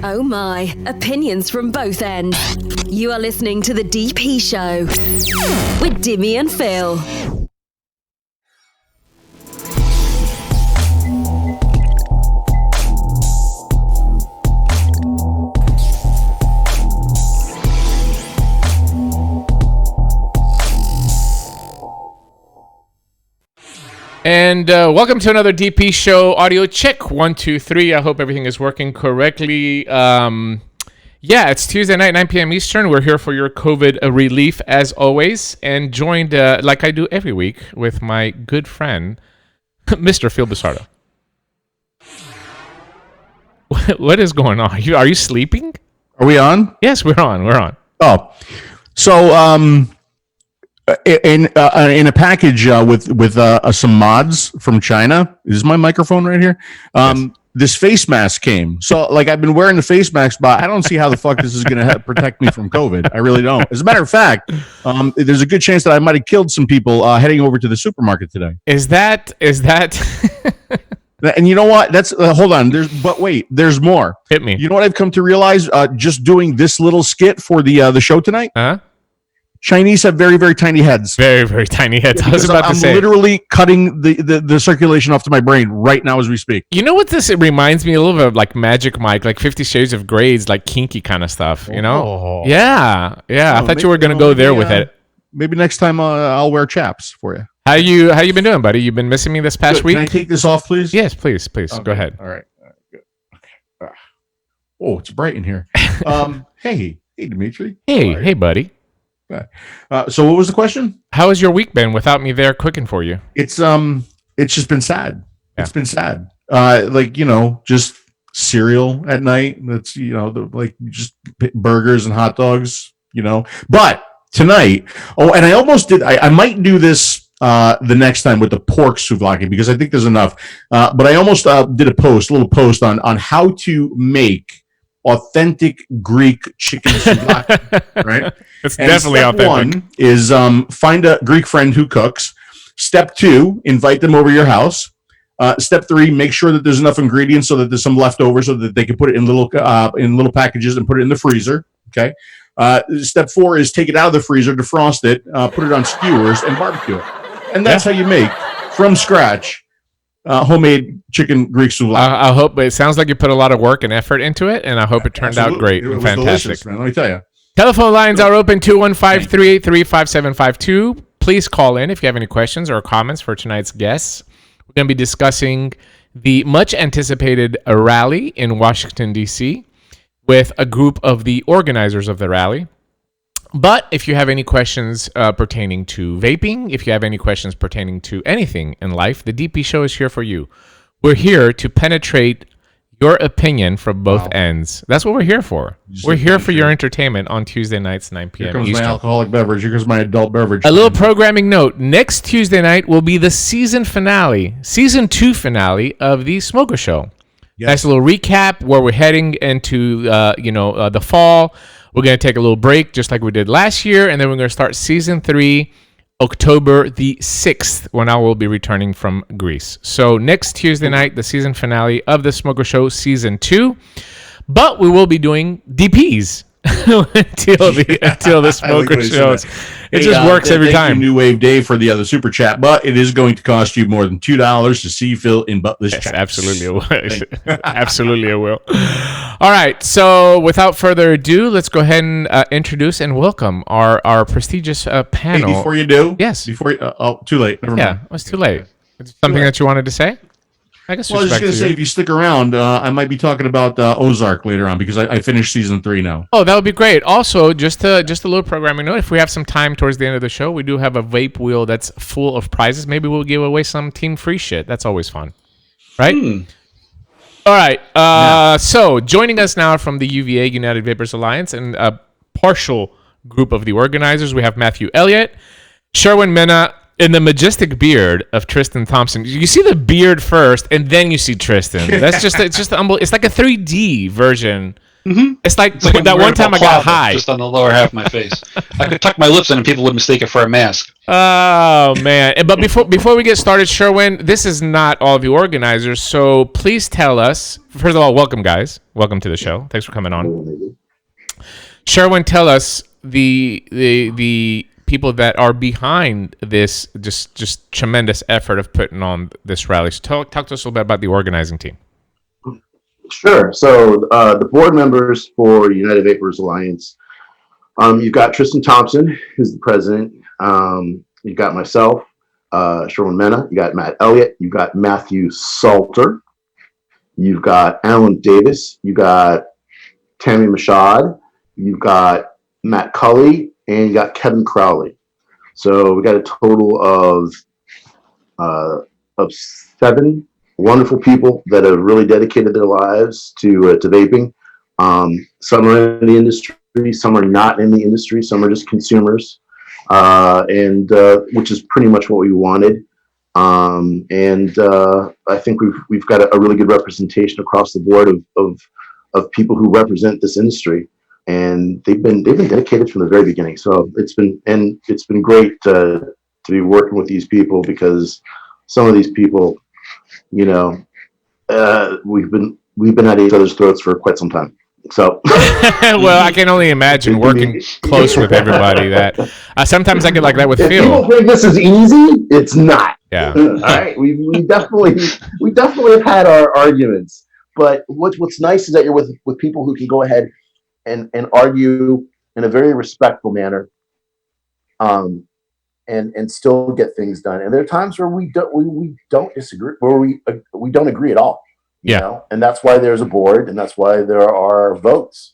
Oh my, opinions from both ends. You are listening to The DP Show with Dimmy and Phil. And welcome to another DP Show audio check. 1, 2, 3. I hope everything is working correctly. Yeah, it's Tuesday night, 9 p.m. Eastern. We're here for your COVID relief as always, and joined like I do every week with my good friend, Mr. 𝗵𝗵𝗀 𝗕𝘂𝗍𝗍. What is going on? Are you sleeping? Are we on? Yes, we're on. Oh, so in a package with some mods from China. Is my microphone right here? Yes. This face mask came. So like I've been wearing the face mask, but I don't see how the fuck this is going to protect me from COVID. I really don't. As a matter of fact, there's a good chance that I might have killed some people heading over to the supermarket today. Is that? And you know what? That's hold on. There's more. Hit me. You know what I've come to realize just doing this little skit for the show tonight? Huh? Chinese have very, very tiny heads. Very, very tiny heads. I was about to say. I'm literally cutting the circulation off to my brain right now as we speak. You know what it reminds me a little bit of, like Magic Mike, like 50 Shades of Grey's, like kinky kind of stuff, you know? Oh. Yeah. I thought you were going to go there with it. Maybe next time I'll wear chaps for you. How you been doing, buddy? You've been missing me this past week? Can I take this off, please? Yes, please. Okay. Go ahead. All right. Good. Okay. Oh, it's bright in here. Hey, Dimitri. Hey, buddy. So what was the question? How has your week been without me there cooking for you? It's just been sad. Yeah. It's been sad. Just cereal at night. That's just burgers and hot dogs. But tonight. Oh, and I almost did. I might do this the next time with the pork souvlaki because I think there's enough. But I almost did a little post on how to make authentic Greek chicken souvlaki, right? It's definitely authentic. Step 1 is find a Greek friend who cooks. Step 2, invite them over your house. Step 3, make sure that there's enough ingredients so that there's some left over so that they can put it in little packages and put it in the freezer. Okay. Step 4 is take it out of the freezer, defrost it, put it on skewers, and barbecue it. And that's how you make from scratch homemade chicken Greek souvlaki. I hope it sounds like you put a lot of work and effort into it, and I hope it turned out great and fantastic. Man, let me tell you. Telephone lines are open 215-383-5752. Please call in if you have any questions or comments for tonight's guests. We're going to be discussing the much anticipated rally in Washington, D.C. with a group of the organizers of the rally. But if you have any questions pertaining to vaping, if you have any questions pertaining to anything in life, the DP Show is here for you. We're here to penetrate your opinion from both ends. That's what we're here for. We're here for your entertainment on Tuesday nights, 9 p.m. Here comes Eastern. my alcoholic beverage. Here comes my adult beverage. A little programming note. Next Tuesday night will be the season 2 finale of the Smoker Show. Yes. Nice little recap where we're heading into the fall. We're going to take a little break just like we did last year, and then we're going to start season 3 October the 6th, when I will be returning from Greece. So next Tuesday night, the season finale of the Smoker Show season 2. But we will be doing DPs until the Smoker shows. It just works every time. New Wave Day for the other super chat, but it is going to cost you more than $2 to see Phil in buttless chaps. Absolutely, it will. Absolutely, it will. All right. So, without further ado, let's go ahead and introduce and welcome our prestigious panel. Hey, before you do, yes. Too late. Never mind. It was too late. Something that you wanted to say? I guess. Well, I was just going to say, if you stick around, I might be talking about Ozark later on because I finished season 3 now. Oh, that would be great. Also, just a little programming note. If we have some time towards the end of the show, we do have a vape wheel that's full of prizes. Maybe we'll give away some team free shit. That's always fun, right? All right. So joining us now from the UVA, United Vapers Alliance, and a partial group of the organizers, we have Matthew Elliott, Sherwin, Mena, and the majestic beard of Tristan Thompson. You see the beard first, and then you see Tristan. That's just it's like a 3D version It's like a that one time I got high. Just on the lower half of my face. I could tuck my lips in and people would mistake it for a mask. Oh, man. But before we get started, Sherwin, this is not all of you organizers, so please tell us. First of all, welcome, guys. Welcome to the show. Thanks for coming on. Sherwin, tell us the people that are behind this just tremendous effort of putting on this rally. So talk to us a little bit about the organizing team. Sure. So the board members for United Vapers Alliance, you've got Tristan Thompson, who's the president. You've got myself, Sherwin Mena. You got Matt Elliott. You've got Matthew Salter. You've got Alan Davis. You got 𝗵𝗵𝗶𝗹. You've got Matt Cully, and you got Kevin Crowley. So we got a total of 7 wonderful people that have really dedicated their lives to vaping. Some are in the industry, some are not in the industry, some are just consumers, and which is pretty much what we wanted. I think we've got a really good representation across the board of people who represent this industry, and they've been dedicated from the very beginning. So it's been great to be working with these people, because some of these people, you know, we've been at each other's throats for quite some time. So, well, I can only imagine working close with everybody. That sometimes I get like that with Phil. People think this is easy. It's not. Yeah. All right. We definitely have had our arguments, but what's nice is that you're with people who can go ahead and argue in a very respectful manner, and still get things done. And there are times where we don't disagree, where we don't agree at all. You know? And that's why there's a board, and that's why there are votes.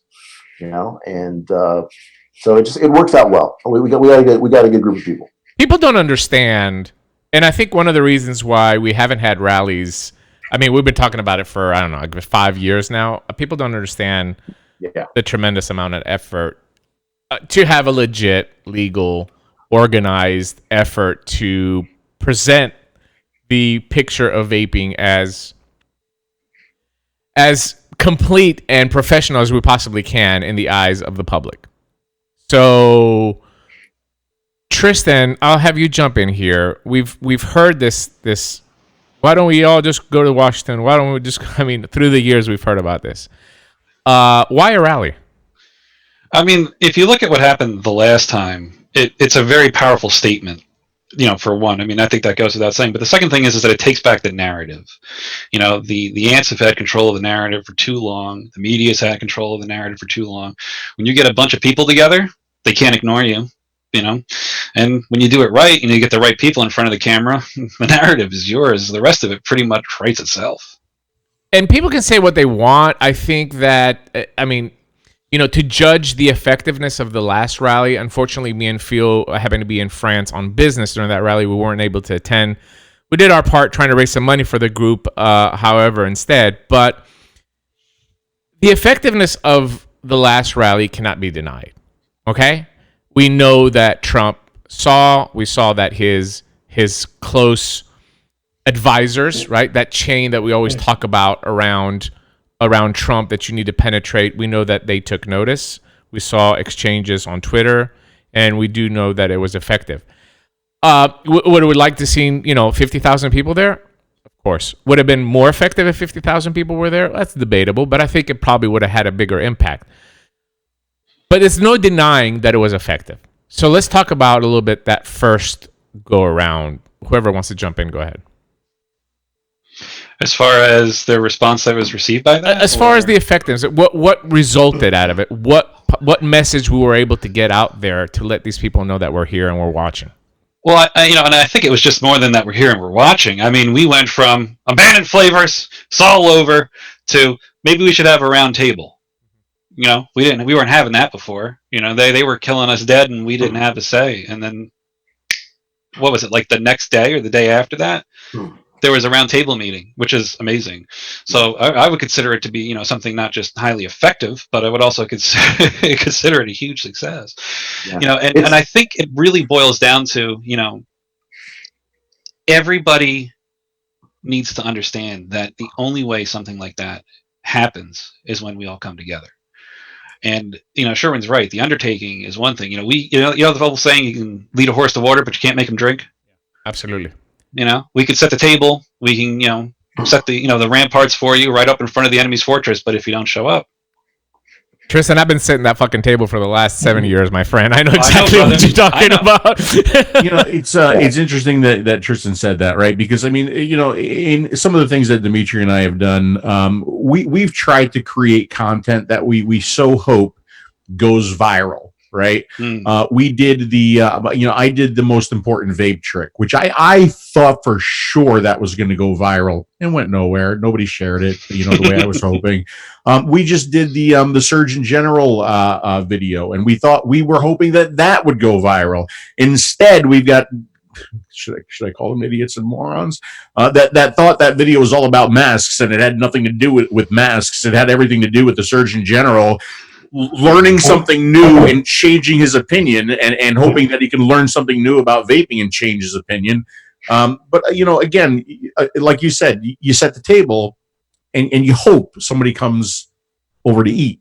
You know, and so it works out well. We got a good group of people. People don't understand, and I think one of the reasons why we haven't had rallies. I mean, we've been talking about it for, I don't know, like 5 years now. People don't understand the tremendous amount of effort to have a legit, legal, organized effort to present the picture of vaping as complete and professional as we possibly can in the eyes of the public. So, Tristan, I'll have you jump in here. We've heard this. Why don't we all just go to Washington? Why don't we just? I mean, through the years we've heard about this. Why a rally? I mean, if you look at what happened the last time, it's a very powerful statement. You know, for one, I mean, I think that goes without saying. But the second thing is that it takes back the narrative. You know, the ants have had control of the narrative for too long. The media's had control of the narrative for too long. When you get a bunch of people together, they can't ignore you. You know, and when you do it right and you get the right people in front of the camera, the narrative is yours. The rest of it pretty much writes itself. And people can say what they want. I think that, I mean, you know, to judge the effectiveness of the last rally, unfortunately, me and Phil happened to be in France on business during that rally. We weren't able to attend. We did our part trying to raise some money for the group, however, instead. But the effectiveness of the last rally cannot be denied, okay? We know that we saw that his close advisors, right? That chain that we always talk about around Trump that you need to penetrate. We know that they took notice. We saw exchanges on Twitter, and we do know that it was effective. Would we like to see, 50,000 people there? Of course. Would it have been more effective if 50,000 people were there? That's debatable, but I think it probably would have had a bigger impact. But there's no denying that it was effective. So let's talk about a little bit that first go around. Whoever wants to jump in, go ahead. As far as the response that was received by that? As far as the effectiveness, what resulted out of it? What message we were able to get out there to let these people know that we're here and we're watching? Well, and I think it was just more than that we're here and we're watching. I mean, we went from abandoned flavors, it's all over, to maybe we should have a round table. We weren't having that before. They were killing us dead and we didn't have a say. And then, what was it, like the next day or the day after that? There was a round table meeting, which is amazing. So I would consider it to be, something not just highly effective, but I would also consider it a huge success. Yeah. And I think it really boils down to, everybody needs to understand that the only way something like that happens is when we all come together. And Sherwin's right. The undertaking is one thing. The whole saying, you can lead a horse to water, but you can't make him drink. Absolutely. We could set the table. We can set the ramparts for you right up in front of the enemy's fortress. But if you don't show up, Tristan, I've been setting that fucking table for the last 7 years, my friend. I know exactly what you're talking about. It's interesting that Tristan said that, right? Because in some of the things that Dimitri and I have done, we've tried to create content that we so hope goes viral. Right. We did I did the most important vape trick, which I thought for sure that was going to go viral and went nowhere. Nobody shared it, the way I was hoping. We just did the Surgeon General video, and we were hoping that would go viral. Instead, we've got, should I call them idiots and morons? That thought that video was all about masks, and it had nothing to do with masks. It had everything to do with the Surgeon General learning something new and changing his opinion, and hoping that he can learn something new about vaping and change his opinion. But again, like you said, you set the table and you hope somebody comes over to eat.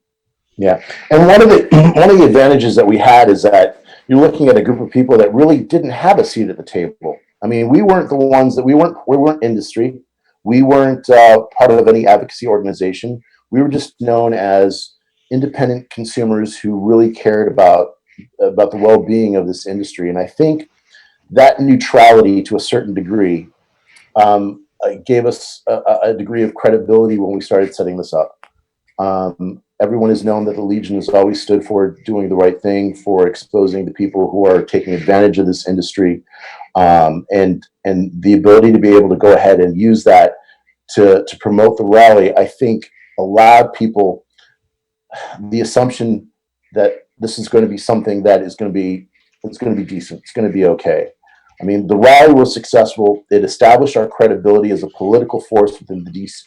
Yeah. And one of the advantages that we had is that you're looking at a group of people that really didn't have a seat at the table. I mean, we weren't the ones that we weren't industry. We weren't part of any advocacy organization. We were just known as independent consumers who really cared about the well-being of this industry. And I think that neutrality, to a certain degree, gave us a degree of credibility when we started setting this up. Everyone has known that the Legion has always stood for doing the right thing, for exposing the people who are taking advantage of this industry, and the ability to be able to go ahead and use that to promote the rally, I think allowed people the assumption that this is going to be something that is going to be decent. It's going to be okay. I mean, the rally was successful. It established our credibility as a political force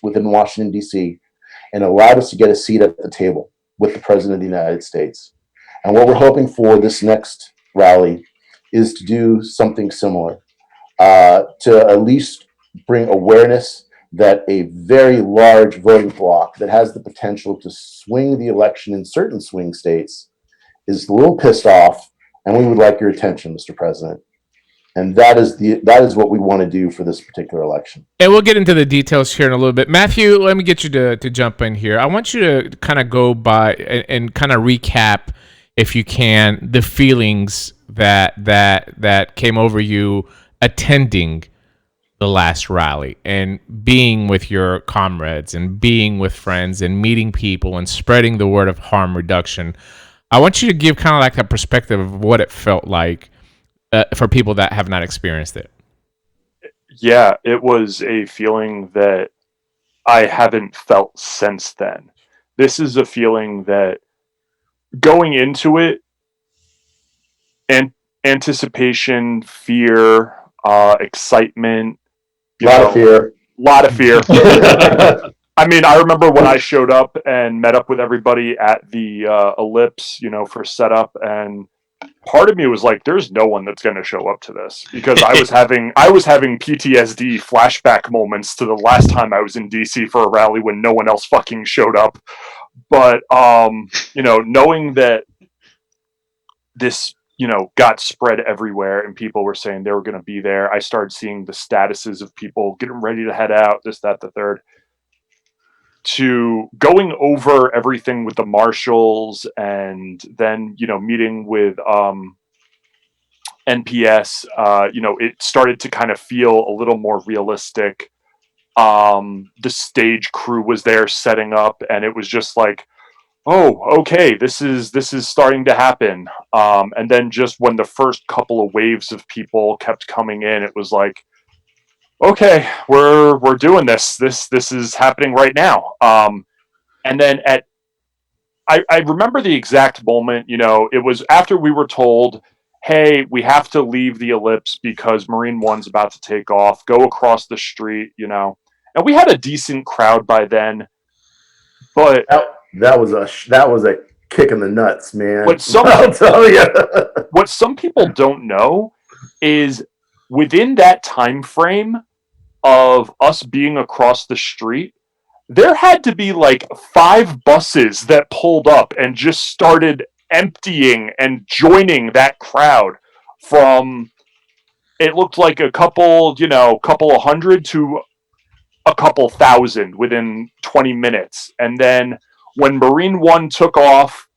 within Washington, D.C., and allowed us to get a seat at the table with the President of the United States. And what we're hoping for this next rally is to do something similar, to at least bring awareness that a very large voting bloc that has the potential to swing the election in certain swing states is a little pissed off, and we would like your attention, Mr. President. And that is what we want to do for this particular election. And we'll get into the details here in a little bit. Matthew, let me get you to jump in here. I want you to kind of go by and kind of recap, if you can, the feelings that came over you attending the last rally and being with your comrades and being with friends and meeting people and spreading the word of harm reduction. I want you to give kind of like a perspective of what it felt like for people that have not experienced it. Yeah, it was a feeling that I haven't felt since then. This is a feeling that going into it, and anticipation, fear, excitement, a lot of fear. I mean, I remember when I showed up and met up with everybody at the Ellipse, for setup, and part of me was like, there's no one that's going to show up to this, because I was having PTSD flashback moments to the last time I was in DC for a rally when no one else fucking showed up. But knowing that this got spread everywhere and people were saying they were going to be there, I started seeing the statuses of people getting ready to head out, this, that, the third, to going over everything with the marshals, and then meeting with NPS. It started to kind of feel a little more realistic. The stage crew was there setting up, and it was just like, oh, okay, this is starting to happen. And then just when the first couple of waves of people kept coming in, it was like, okay, we're doing this. This is happening right now. And then I remember the exact moment. It was after we were told, hey, we have to leave the Ellipse because Marine One's about to take off. Go across the street. And we had a decent crowd by then, but that was a kick in the nuts, man. I'll tell you. What some people don't know is within that time frame of us being across the street, there had to be like 5 buses that pulled up and just started emptying and joining that crowd from, it looked like a couple of hundred to a couple thousand within 20 minutes. And then when Marine One took off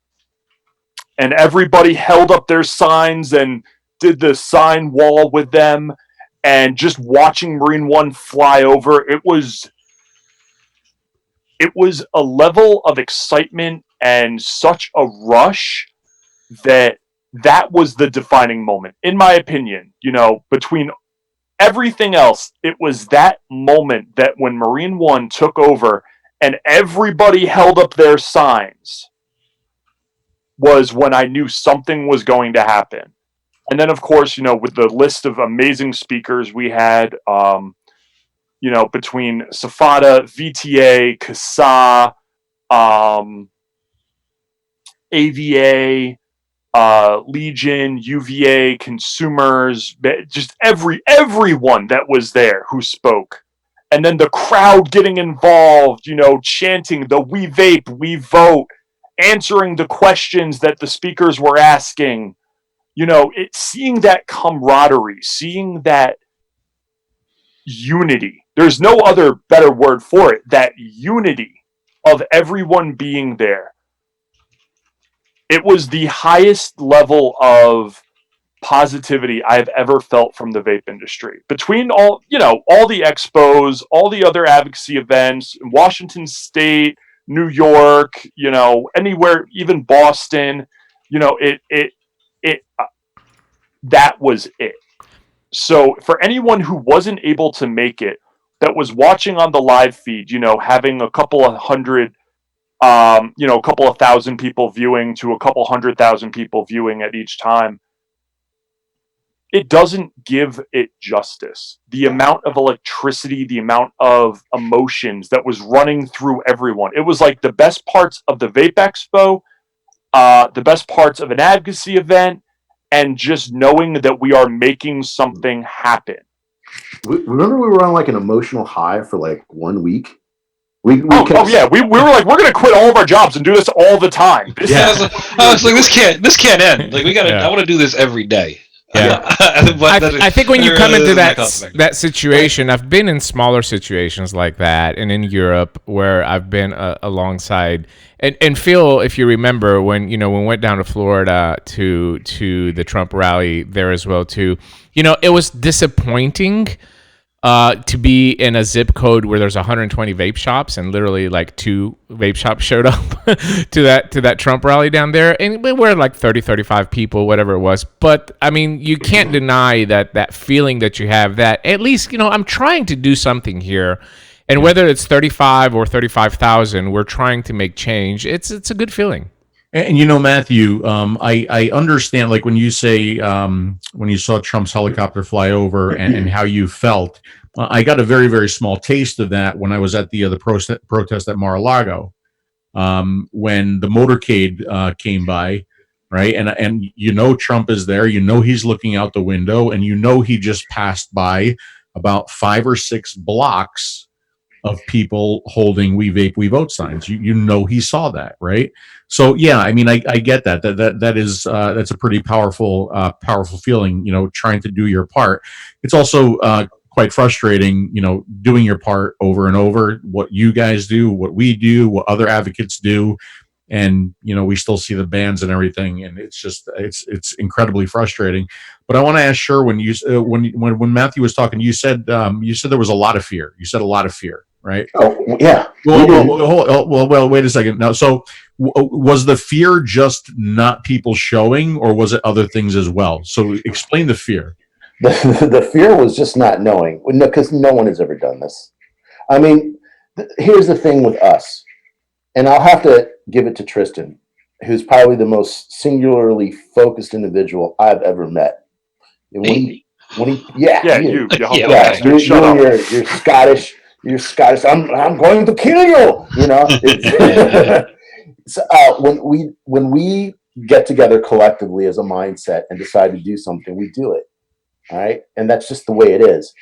and everybody held up their signs and did the sign wall with them, and just watching Marine One fly over, it was a level of excitement and such a rush that was the defining moment, in my opinion. Between everything else, it was that moment that when Marine One took over and everybody held up their signs was when I knew something was going to happen. And then, of course, with the list of amazing speakers we had, between SFATA, VTA, 𝗂𝗍, AVA, Legion, UVA, consumers, just everyone that was there who spoke. And then the crowd getting involved, chanting the "We vape, we vote," answering the questions that the speakers were asking. Seeing that camaraderie, seeing that unity. There's no other better word for it. That unity of everyone being there. It was the highest level of positivity I've ever felt from the vape industry. Between all the expos, all the other advocacy events, Washington State, New York, anywhere, even Boston, that was it. So for anyone who wasn't able to make it, that was watching on the live feed, having a couple of hundred, a couple of thousand people viewing to a couple 100,000 people viewing at each time, it doesn't give it justice. The amount of electricity, the amount of emotions that was running through everyone. It was like the best parts of the Vape Expo, the best parts of an advocacy event, and just knowing that we are making something happen. Remember we were on like an emotional high for like 1 week? We were like, we're going to quit all of our jobs and do this all the time. I was like, this can't end. Like, I want to do this every day. Yeah. I think when you come into that situation, I've been in smaller situations like that, and in Europe where I've been alongside, and Phil, if you remember when we went down to Florida to the Trump rally there as well too, it was disappointing to be in a zip code where there's 120 vape shops, and literally like 2 vape shops showed up to that Trump rally down there, and we were like 35 people, whatever it was. But I mean, you can't deny that feeling that you have, that at least I'm trying to do something here, and whether it's 35 or 35,000, we're trying to make change. It's a good feeling. And Matthew, I understand, like when you say when you saw Trump's helicopter fly over and how you felt. I got a very, very small taste of that when I was at the protest at Mar-a-Lago, when the motorcade came by, right? And Trump is there. He's looking out the window, and he just passed by about 5 or 6 blocks of people holding "We Vape, We Vote" signs. He saw that, right? So yeah, I mean, I get that. That's a pretty powerful feeling. Trying to do your part. It's also quite frustrating, doing your part over and over. What you guys do, what we do, what other advocates do, and we still see the bans and everything, and it's just it's incredibly frustrating. But I want to ask Sherwin, when Matthew was talking, you said there was a lot of fear. You said a lot of fear. Right. Oh yeah. Well, wait a second. Now, so was the fear just not people showing, or was it other things as well? So explain the fear. The fear was just not knowing, because no one has ever done this. I mean, here's the thing with us, and I'll have to give it to Tristan, who's probably the most singularly focused individual I've ever met. You're Scottish. You're Scottish. I'm going to kill you. So, when we get together collectively as a mindset and decide to do something, we do it. All right, and that's just the way it is.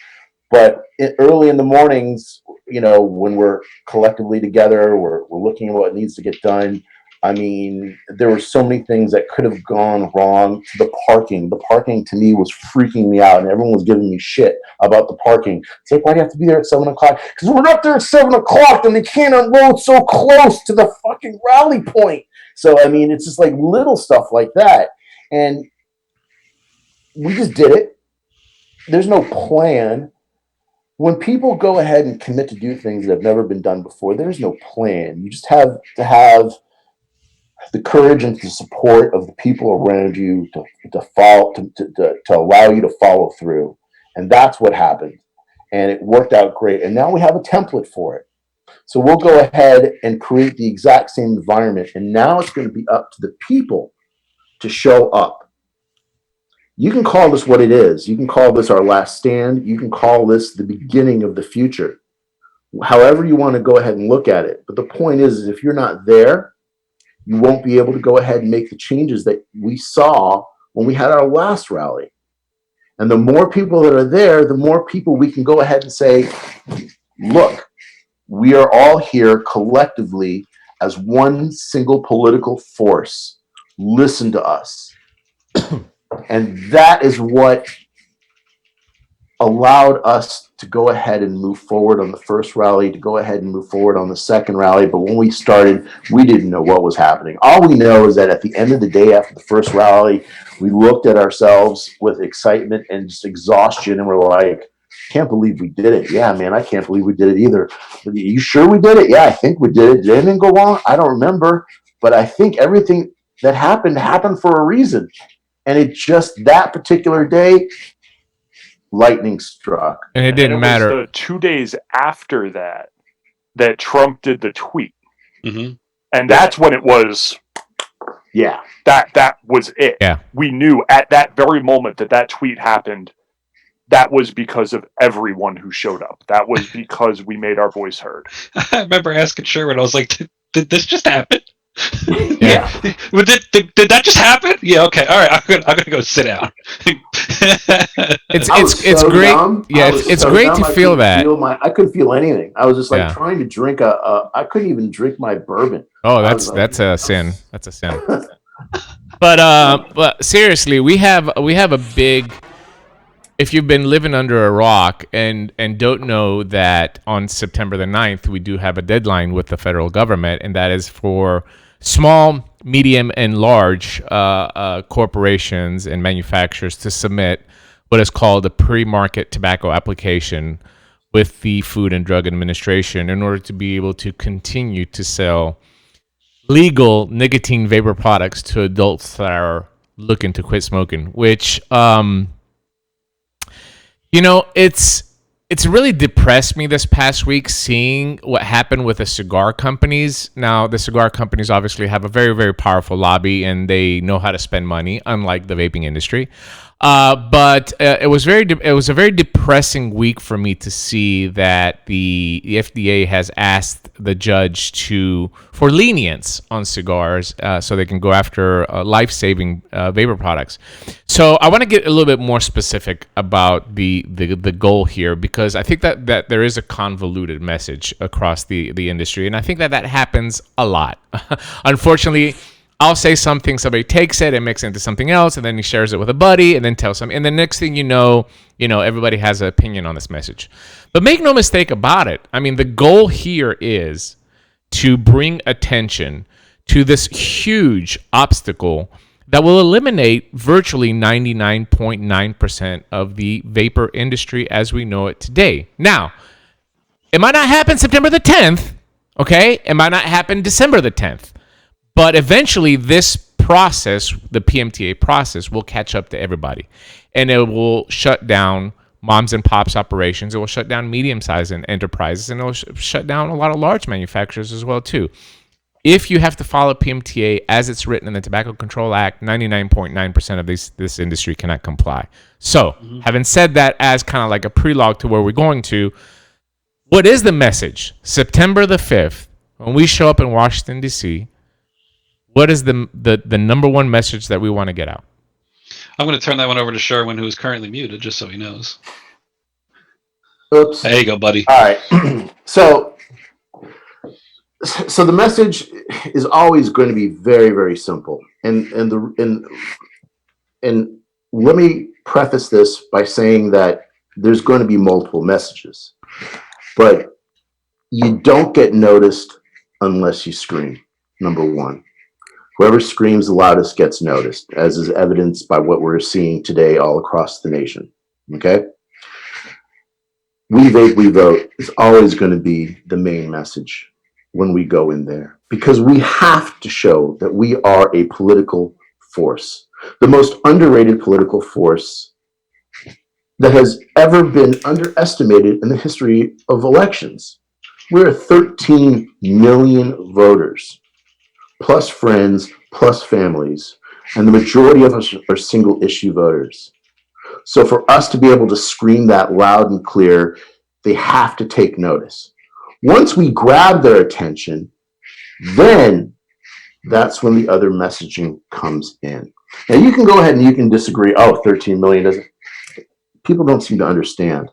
But early in the mornings, when we're collectively together, we're looking at what needs to get done. I mean, there were so many things that could have gone wrong. The parking to me was freaking me out, and everyone was giving me shit about the parking. It's like, why do you have to be there at 7 o'clock? Because we're not there at 7 o'clock, and they can't unload so close to the fucking rally point. So, I mean, it's just like little stuff like that. And we just did it. There's no plan. When people go ahead and commit to do things that have never been done before, there's no plan. You just have to have the courage and the support of the people around you to follow, to allow you to follow through. And that's what happened. And it worked out great. And now we have a template for it. So we'll go ahead and create the exact same environment. And now it's going to be up to the people to show up. You can call this what it is. You can call this our last stand. You can call this the beginning of the future. However you want to go ahead and look at it. But the point is if you're not there, you won't be able to go ahead and make the changes that we saw when we had our last rally. And the more people that are there, the more people we can go ahead and say, look, we are all here collectively as one single political force. Listen to us. And that is what allowed us to go ahead and move forward on the first rally, to go ahead and move forward on the second rally. But when we started, we didn't know what was happening. All we know is that at the end of the day, after the first rally, we looked at ourselves with excitement and just exhaustion, and we're like, can't believe we did it. Yeah, man, I can't believe we did it either. Are you sure we did it? Yeah, I think we did it. Did anything go wrong? I don't remember. But I think everything that happened for a reason. And it just, that particular day, lightning struck. And it didn't matter. Was the 2 days after that Trump did the tweet. Mm-hmm. And that's when it was. Yeah. That was it. Yeah. We knew at that very moment that tweet happened. That was because of everyone who showed up. That was because we made our voice heard. I remember asking Sherwin, I was like, did this just happen? Yeah. Did that just happen? Yeah. Okay. All right. I'm gonna go sit down. It's so great. Dumb. Yeah, it's so great dumb, to feel that. I couldn't feel anything. I was just like Yeah. trying to drink I couldn't even drink my bourbon. Oh, that's a sin. That's a sin. But seriously, we have a big. If you've been living under a rock and don't know that on September the 9th, we do have a deadline with the federal government, and that is for small, medium, and large corporations and manufacturers to submit what is called a pre-market tobacco application with the Food and Drug Administration in order to be able to continue to sell legal nicotine vapor products to adults that are looking to quit smoking, which it's really depressed me this past week seeing what happened with the cigar companies. Now, the cigar companies obviously have a very, very powerful lobby, and they know how to spend money, unlike the vaping industry. But it was a very depressing week for me to see that the FDA has asked the judge for lenience on cigars, so they can go after life-saving vapor products. So I want to get a little bit more specific about the goal here, because I think that there is a convoluted message across the industry, and I think that happens a lot. Unfortunately, I'll say something, somebody takes it and makes it into something else, and then he shares it with a buddy, and then tells him. And the next thing you know, everybody has an opinion on this message. But make no mistake about it. I mean, the goal here is to bring attention to this huge obstacle that will eliminate virtually 99.9% of the vapor industry as we know it today. Now, it might not happen September the 10th, okay? It might not happen December the 10th. But eventually, this process, the PMTA process, will catch up to everybody. And it will shut down moms and pops operations. It will shut down medium-sized enterprises. And it will shut down a lot of large manufacturers as well, too. If you have to follow PMTA as it's written in the Tobacco Control Act, 99.9% of this industry cannot comply. So, having said that as kind of like a prelogue to where we're going to, what is the message? September the 5th, when we show up in Washington, D.C., what is the number one message that we want to get out? I'm going to turn that one over to Sherwin, who is currently muted, just so he knows. Oops. There you go, buddy. All right. So the message is always going to be very, very simple. And let me preface this by saying that there's going to be multiple messages, but you don't get noticed unless you scream. Number one, whoever screams the loudest gets noticed, as is evidenced by what we're seeing today all across the nation. Okay? We vape, we vote is always going to be the main message when we go in there, because we have to show that we are a political force, the most underrated political force that has ever been underestimated in the history of elections. We're 13 million voters, plus friends, plus families, and the majority of us are single issue voters. So for us to be able to scream that loud and clear, they have to take notice. Once we grab their attention, then that's when the other messaging comes in. Now you can go ahead and you can disagree. Oh, 13 million doesn't. People don't seem to understand.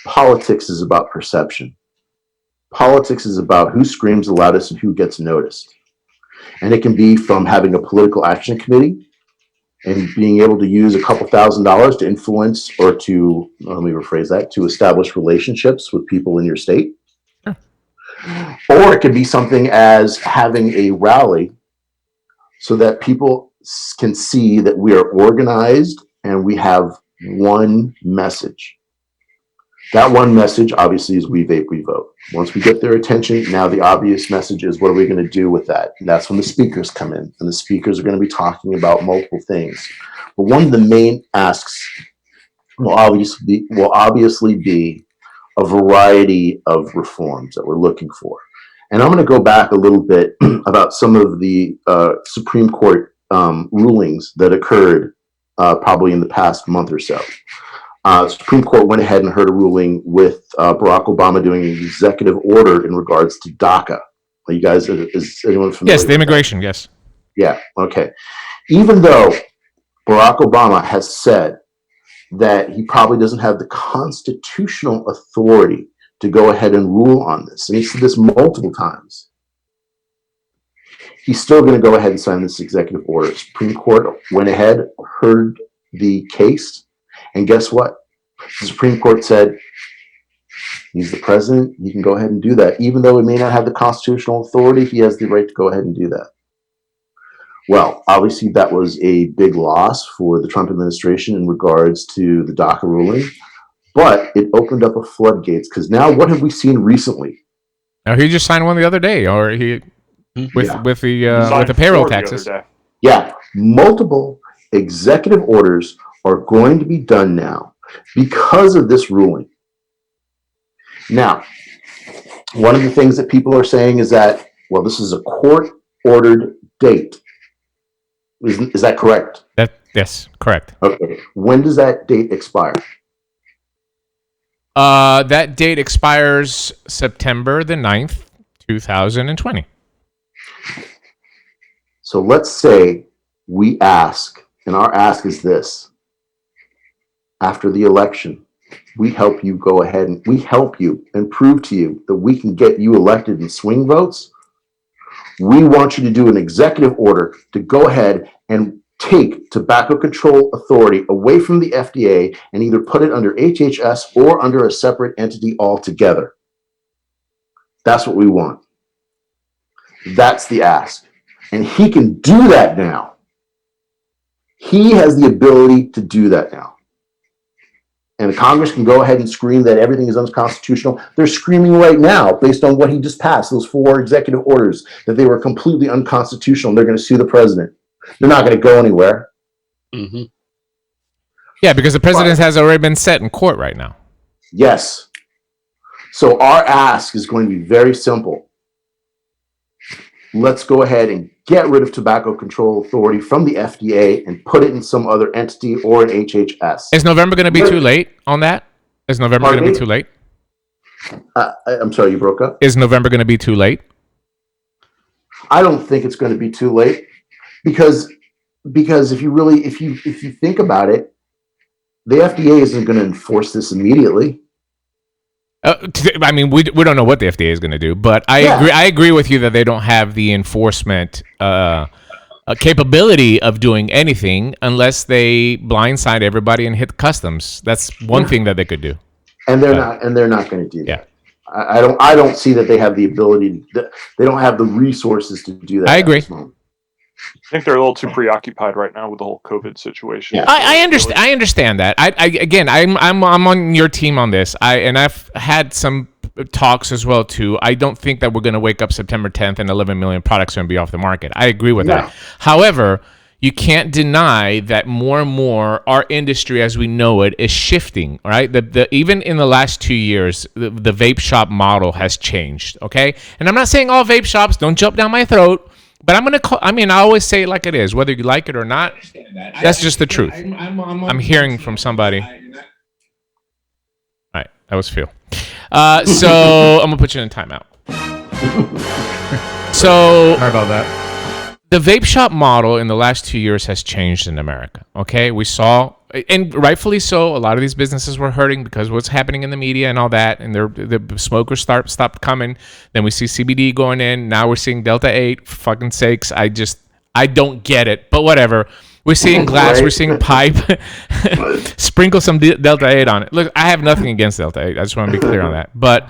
Politics is about perception. Politics is about who screams the loudest and who gets noticed. And it can be from having a political action committee and being able to use a couple $1,000s to influence or to, let me rephrase that, to establish relationships with people in your state. Sure. Or it could be something as having a rally so that people can see that we are organized and we have one message. That one message, obviously, is we vape, we vote. Once we get their attention, now the obvious message is, what are we going to do with that? And that's when the speakers come in, and the speakers are going to be talking about multiple things. But one of the main asks will obviously be a variety of reforms that we're looking for. And I'm going to go back a little bit about some of the Supreme Court rulings that occurred probably in the past month or so. Supreme Court went ahead and heard a ruling with Barack Obama doing an executive order in regards to DACA. Are you guys, is anyone familiar? Yes, the immigration, yes. Yeah, okay. Even though Barack Obama has said that he probably doesn't have the constitutional authority to go ahead and rule on this, and he said this multiple times, he's still going to go ahead and sign this executive order. Supreme Court went ahead, heard the case, and guess what? The Supreme Court said, he's the president, he can go ahead and do that. Even though he may not have the constitutional authority, he has the right to go ahead and do that. Well, obviously that was a big loss for the Trump administration in regards to the DACA ruling, but it opened up a floodgates, because now what have we seen recently? Now he just signed one the other day, or with the payroll taxes. Yeah, multiple executive orders are going to be done now because of this ruling. Now, one of the things that people are saying is that, well, this is a court-ordered date. Is that correct? Yes, correct. Okay. When does that date expire? That date expires September the 9th, 2020. So let's say we ask, and our ask is this. After the election, we help you go ahead and we help you and prove to you that we can get you elected in swing votes. We want you to do an executive order to go ahead and take tobacco control authority away from the FDA and either put it under HHS or under a separate entity altogether. That's what we want. That's the ask. And he can do that now. He has the ability to do that now. And the Congress can go ahead and scream that everything is unconstitutional. They're screaming right now, based on what he just passed, those 4 executive orders, that they were completely unconstitutional. They're going to sue the president. They're not going to go anywhere. Mm-hmm. Yeah, because the president has already been set in court right now. Yes. So our ask is going to be very simple. Let's go ahead and get rid of tobacco control authority from the FDA and put it in some other entity or an HHS. Is November going to be too late on that? Is November going to be too late? I'm sorry, you broke up? Is November going to be too late? I don't think it's going to be too late because if you think about it, the FDA isn't going to enforce this immediately. I mean, we don't know what the FDA is going to do, but I agree with you that they don't have the enforcement capability of doing anything unless they blindside everybody and hit customs. That's one thing that they could do. And they're not going to do that. I don't see that they have the ability. They don't have the resources to do that. I agree. I think they're a little too preoccupied right now with the whole COVID situation. Yeah. I understand. I understand that. I'm on your team on this. I've had some talks as well too. I don't think that we're going to wake up September 10th and 11 million products are going to be off the market. I agree with that. However, you can't deny that more and more our industry as we know it is shifting, right? Even in the last 2 years, the vape shop model has changed, okay? And I'm not saying all vape shops, don't jump down my throat, but I always say it like it is, whether you like it or not. That's just the truth. I'm hearing from somebody. All right, that was Phil. So I'm going to put you in timeout. So Sorry about that. The vape shop model in the last 2 years has changed in America. Okay, we saw, and rightfully so, a lot of these businesses were hurting because of what's happening in the media and all that, and the smokers stopped coming. Then we see CBD going in. Now we're seeing Delta 8. For fucking sakes, I don't get it, but whatever. We're seeing glass. We're seeing pipe. Sprinkle some Delta 8 on it. Look, I have nothing against Delta 8. I just want to be clear on that. But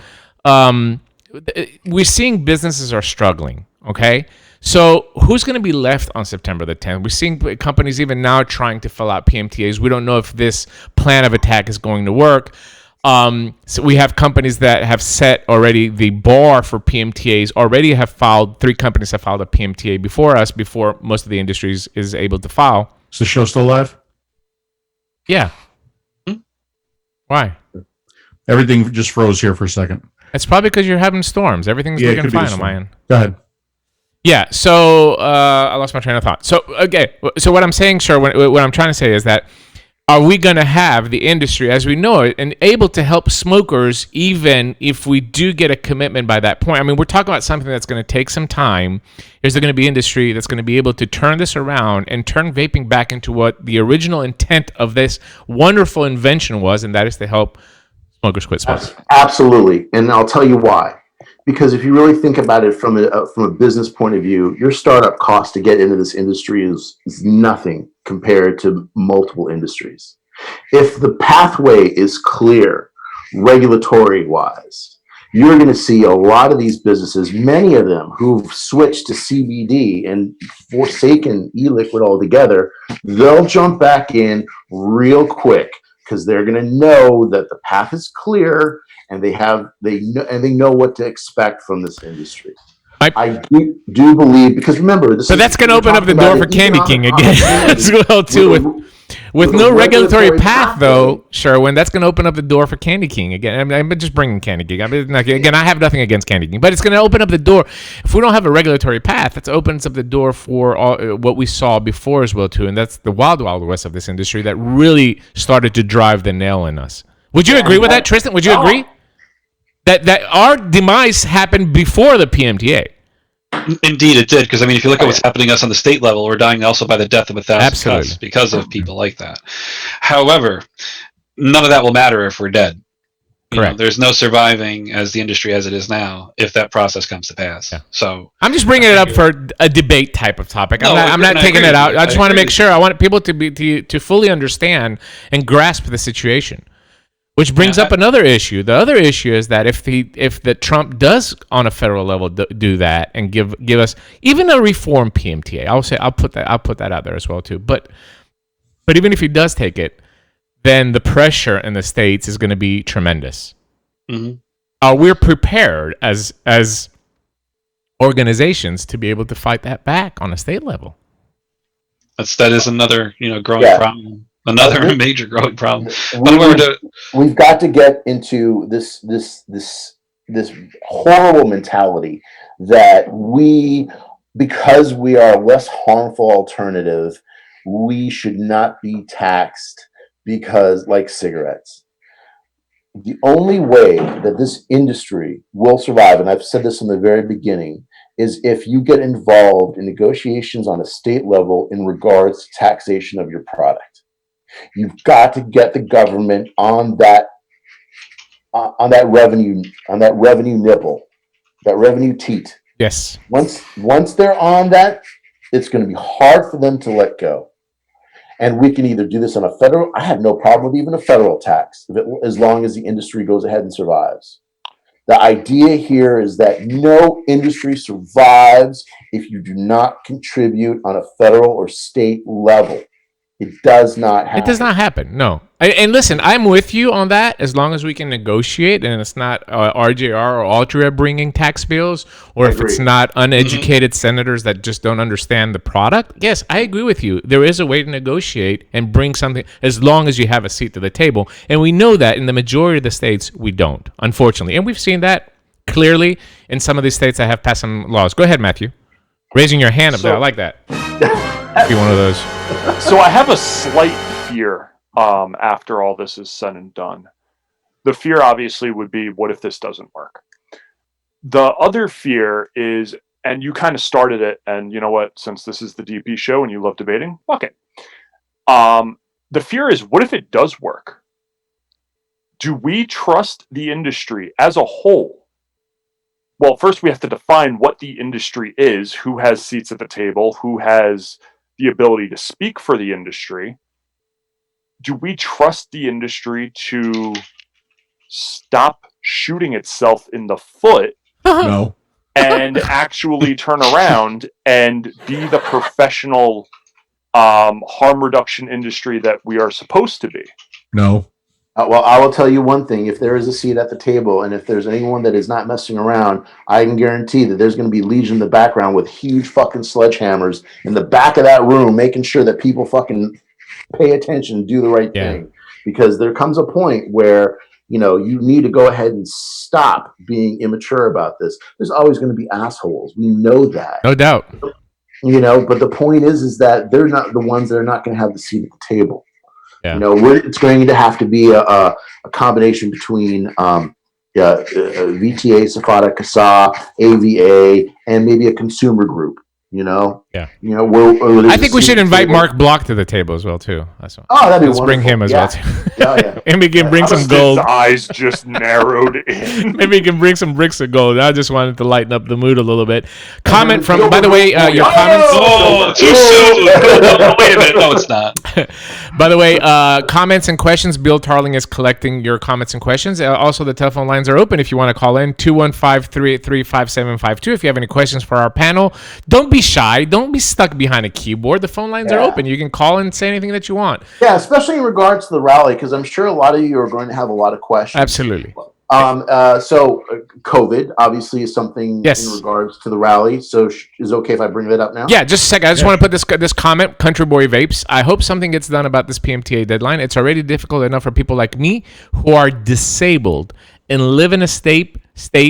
we're seeing businesses are struggling. Okay. So who's going to be left on September the 10th? We're seeing companies even now trying to fill out PMTAs. We don't know if this plan of attack is going to work. So we have companies that have set already the bar for PMTAs. Already have filed. 3 companies have filed a PMTA before us, before most of the industries is able to file. Is the show still live? Yeah. Why? Everything just froze here for a second. It's probably because you're having storms. Everything's looking fine on my end. Go ahead. Yeah, so I lost my train of thought. So, okay, so what I'm saying, Sherwin, what I'm trying to say is that are we going to have the industry as we know it and able to help smokers even if we do get a commitment by that point? I mean, we're talking about something that's going to take some time. Is there going to be industry that's going to be able to turn this around and turn vaping back into what the original intent of this wonderful invention was, and that is to help smokers quit smoking? Absolutely, and I'll tell you why. Because if you really think about it from a business point of view, your startup cost to get into this industry is nothing compared to multiple industries. If the pathway is clear, regulatory-wise, you're going to see a lot of these businesses, many of them who've switched to CBD and forsaken e-liquid altogether, they'll jump back in real quick because they're going to know that the path is clear. And they know what to expect from this industry. I do believe, because remember, but that's going to open up the door for Candy King again as well too. With no regulatory path, though, Sherwin, that's going to open up the door for Candy King again. I'm just bringing Candy King. Again, I have nothing against Candy King, but it's going to open up the door. If we don't have a regulatory path, that opens up the door for all, what we saw before as well too, and that's the wild west of this industry that really started to drive the nail in us. Would you agree with that, Tristan? Would you agree? That our demise happened before the PMTA. Indeed, it did. Because I mean, if you look at what's happening to us on the state level, we're dying also by the death of 1,000 cuts because of people like that. However, none of that will matter if we're dead. Correct. There's no surviving as the industry as it is now if that process comes to pass. Yeah. So I'm just bringing it up for a debate type of topic. I'm not taking it out. I just want to make sure. I want people to fully understand and grasp the situation. Which brings up another issue. The other issue is that if the Trump does on a federal level do that and give us even a reform PMTA, I'll put that out there as well too. But even if he does take it, then the pressure in the states is going to be tremendous. Mm-hmm. We're prepared as organizations to be able to fight that back on a state level. That is another growing problem. Another major growing problem. We've got to get into this horrible mentality that because we are a less harmful alternative, we should not be taxed because, like cigarettes. The only way that this industry will survive, and I've said this from the very beginning, is if you get involved in negotiations on a state level in regards to taxation of your product. You've got to get the government on that on that revenue nipple, that revenue teat. Yes. Once they're on that, it's going to be hard for them to let go. And we can either do this on a federal. I have no problem with even a federal tax, as long as the industry goes ahead and survives. The idea here is that no industry survives if you do not contribute on a federal or state level. It does not happen. It does not happen. No. And listen, I'm with you on that as long as we can negotiate and it's not RJR or Altria bringing tax bills, or if it's not uneducated senators that just don't understand the product. Yes, I agree with you. There is a way to negotiate and bring something as long as you have a seat to the table. And we know that in the majority of the states, we don't, unfortunately. And we've seen that clearly in some of these states that have passed some laws. Go ahead, Matthew. Raising your hand up there. I like that. Be one of those. So I have a slight fear after all this is said and done. The fear obviously would be, what if this doesn't work? The other fear is, and you kind of started it, and you know what, since this is the DP show and you love debating, fuck it. The fear is, what if it does work? Do we trust the industry as a whole? Well, first we have to define what the industry is, who has seats at the table, who has the ability to speak for the industry. Do we trust the industry to stop shooting itself in the foot? No. And actually turn around and be the professional harm reduction industry that we are supposed to be? No. Well, I will tell you one thing. If there is a seat at the table and if there's anyone that is not messing around, I can guarantee that there's going to be Legion in the background with huge fucking sledgehammers in the back of that room, making sure that people fucking pay attention and do the right thing. Because there comes a point where, you know, you need to go ahead and stop being immature about this. There's always going to be assholes. We know that. No doubt. You know, but the point is that they're not the ones that are not going to have the seat at the table. Yeah. You know, it's going to have to be a combination between VTA, 𝗂𝗵𝗂, AVA, and maybe a consumer group. You know, you know, I think we should invite Mark Block to the table as well too. That's what. Oh, that'd be Let's wonderful. bring him as well too. And we can bring some His gold. eyes just narrowed in. Maybe we can bring some bricks of gold. I just wanted to lighten up the mood a little bit. Comment from, by the way, your comments. Oh, too soon. Wait a minute. No, it's not. By the way, comments and questions. Bill Tarling is collecting your comments and questions. Also, the telephone lines are open if you want to call in 215-383-5752. If you have any questions for our panel, don't be shy. Don't be stuck behind a keyboard. The phone lines are open. You can call and say anything that you want. Yeah, especially in regards to the rally, because I'm sure a lot of you are going to have a lot of questions. Absolutely. So COVID obviously is something in regards to the rally. So is it okay if I bring that up now? Yeah, just a second. I just want to put this comment, Country Boy Vapes. I hope something gets done about this PMTA deadline. It's already difficult enough for people like me who are disabled and live in a state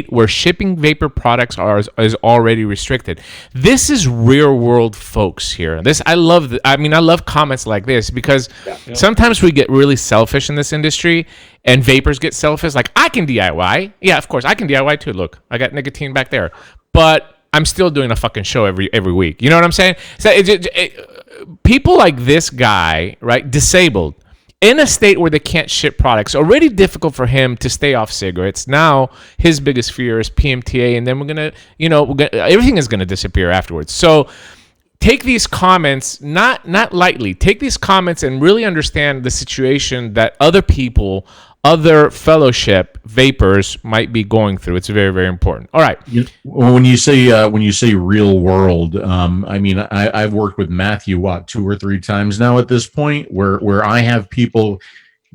where shipping vapor products is already restricted. This is real world folks here. I love comments like this because sometimes we get really selfish in this industry and vapors get selfish. Like, I can DIY. Yeah, of course I can DIY too. Look, I got nicotine back there, but I'm still doing a fucking show every week. You know what I'm saying? So people like this guy, right? Disabled. In a state where they can't ship products, already difficult for him to stay off cigarettes. Now his biggest fear is PMTA, and then everything is gonna disappear afterwards. So take these comments not lightly. Take these comments and really understand the situation that other people, other fellowship vapors might be going through. It's very, very important. All right. When you say real world, I mean, I've worked with Matthew 2 or 3 times now at this point where I have people.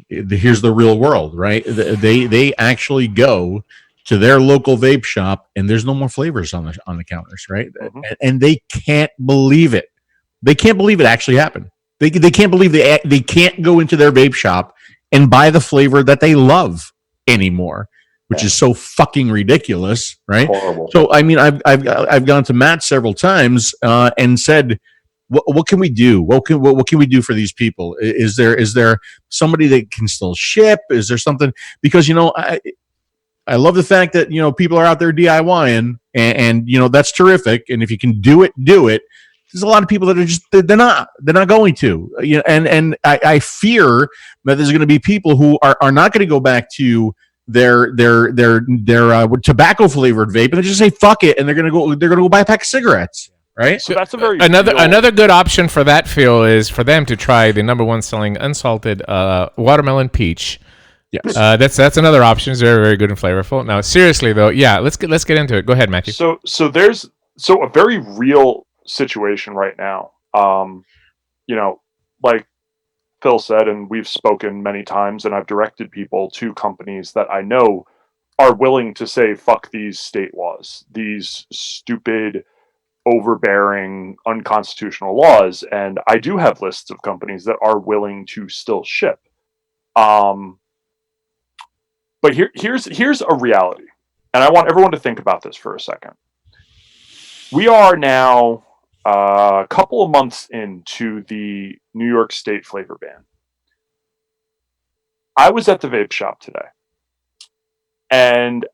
Here's the real world, right? They actually go to their local vape shop and there's no more flavors on the counters, right? Mm-hmm. And they can't believe it. They can't believe it actually happened. They can't believe they can't go into their vape shop and buy the flavor that they love anymore, which is so fucking ridiculous, right? Horrible. So I mean, I've gone to Matt several times and said, what can we do? What can we do for these people? Is there somebody that can still ship? Is there something? Because I love the fact that people are out there DIYing, and that's terrific. And if you can do it, do it. There's a lot of people that are just they're not going to, and I fear that there's going to be people who are not going to go back to tobacco flavored vape, and they just say fuck it, and they're gonna go buy a pack of cigarettes, right? So that's a very another good option for that, Phil, is for them to try the number one selling unsalted watermelon peach. Yes, that's another option. It's very, very good and flavorful. Now, seriously though, let's get into it. Go ahead, Matthew. So there's a very real situation right now. Like Phil said, and we've spoken many times, and I've directed people to companies that I know are willing to say, fuck these state laws, these stupid, overbearing, unconstitutional laws. And I do have lists of companies that are willing to still ship. But here's a reality, and I want everyone to think about this for a second. We are now a couple of months into the New York State flavor ban. I was at the vape shop today, and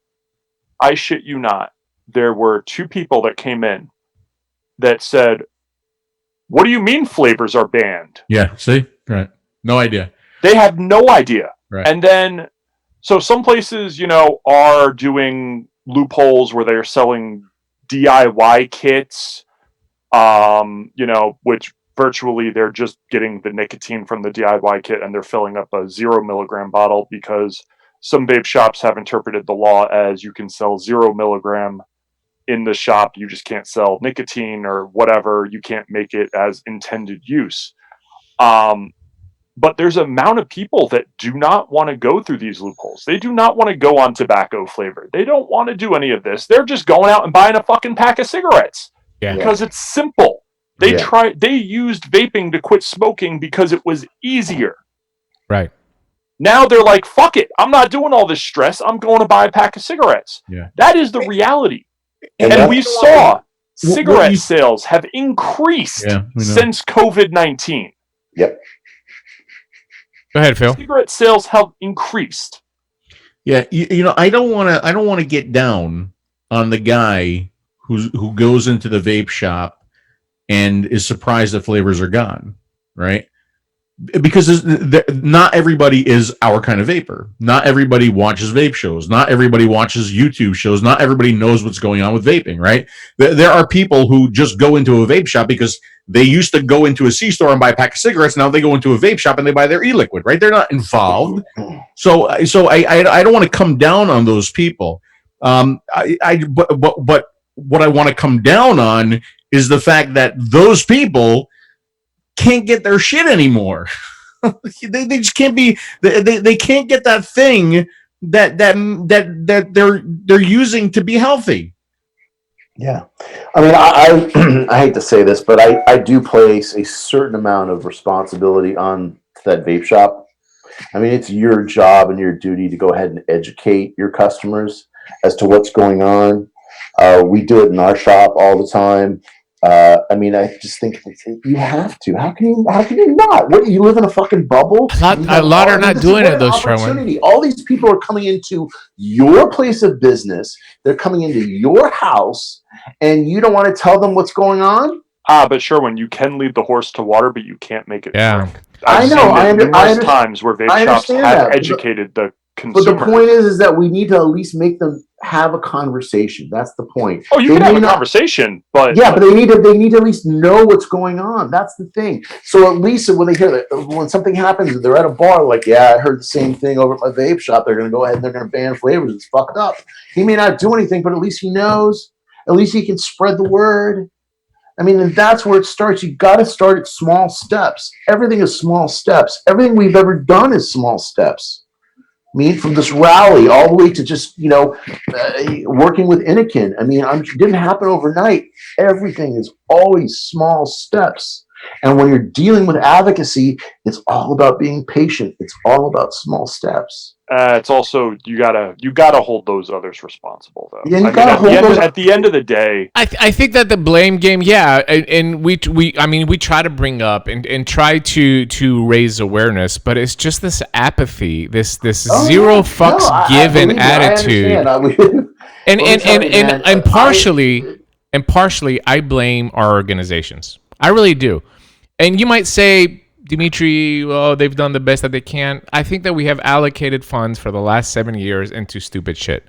I shit you not, there were 2 people that came in that said, "What do you mean flavors are banned?" Yeah, see? Right. No idea. They have no idea. Right. And then, so some places, are doing loopholes where they're selling DIY kits, which virtually they're just getting the nicotine from the DIY kit and they're filling up a 0 milligram bottle, because some vape shops have interpreted the law as you can sell 0 milligram in the shop. You just can't sell nicotine or whatever. You can't make it as intended use. But there's an amount of people that do not want to go through these loopholes. They do not want to go on tobacco flavor. They don't want to do any of this. They're just going out and buying a fucking pack of cigarettes because it's simple. They used vaping to quit smoking because it was easier. Right. Now they're like, fuck it. I'm not doing all this stress. I'm going to buy a pack of cigarettes. Yeah. That is the reality. And we saw cigarette sales have increased since COVID-19. Yep. Go ahead, Phil. Cigarette sales have increased. Yeah, I don't want to get down on the guy who goes into the vape shop and is surprised that flavors are gone, right? Because not everybody is our kind of vapor. Not everybody watches vape shows. Not everybody watches YouTube shows. Not everybody knows what's going on with vaping, right? There are people who just go into a vape shop because they used to go into a C-store and buy a pack of cigarettes. Now they go into a vape shop and they buy their e-liquid, right? They're not involved. So I don't want to come down on those people. But what I want to come down on is the fact that those people can't get their shit anymore. they just can't be. They can't get that thing that they're using to be healthy. Yeah, I mean, I hate to say this, but I do place a certain amount of responsibility on that vape shop. I mean, it's your job and your duty to go ahead and educate your customers as to what's going on. We do it in our shop all the time. I mean, I just think you have to. How can you not? What, you live in a fucking bubble? A lot are not doing it, though, Sherwin. All these people are coming into your place of business. They're coming into your house, and you don't want to tell them what's going on? But Sherwin, you can lead the horse to water, but you can't make it drink. I know. I understand times where vape shops have educated the consumer. But the point is that we need to at least make them have a conversation. That's the point. Oh, you can have a conversation, but but they need to at least know what's going on. That's the thing. So at least when they hear that, when something happens, they're at a bar, like, I heard the same thing over at my vape shop. They're going to go ahead and they're going to ban flavors. It's fucked up. He may not do anything, but at least he knows. At least he can spread the word. I mean, and that's where it starts. You got to start at small steps. Everything is small steps. Everything we've ever done is small steps. I mean, from this rally all the way to just, working with Inikin. I mean, it didn't happen overnight. Everything is always small steps. And when you're dealing with advocacy, it's all about being patient. It's all about small steps. It's also you gotta hold those others responsible, though. Yeah, at the end of the day. I think that the blame game, and we try to bring up and try to raise awareness, but it's just this apathy, this zero fucks given attitude, and partially I blame our organizations. I really do. And you might say, Dimitri, oh, they've done the best that they can. I think that we have allocated funds for the last 7 years into stupid shit.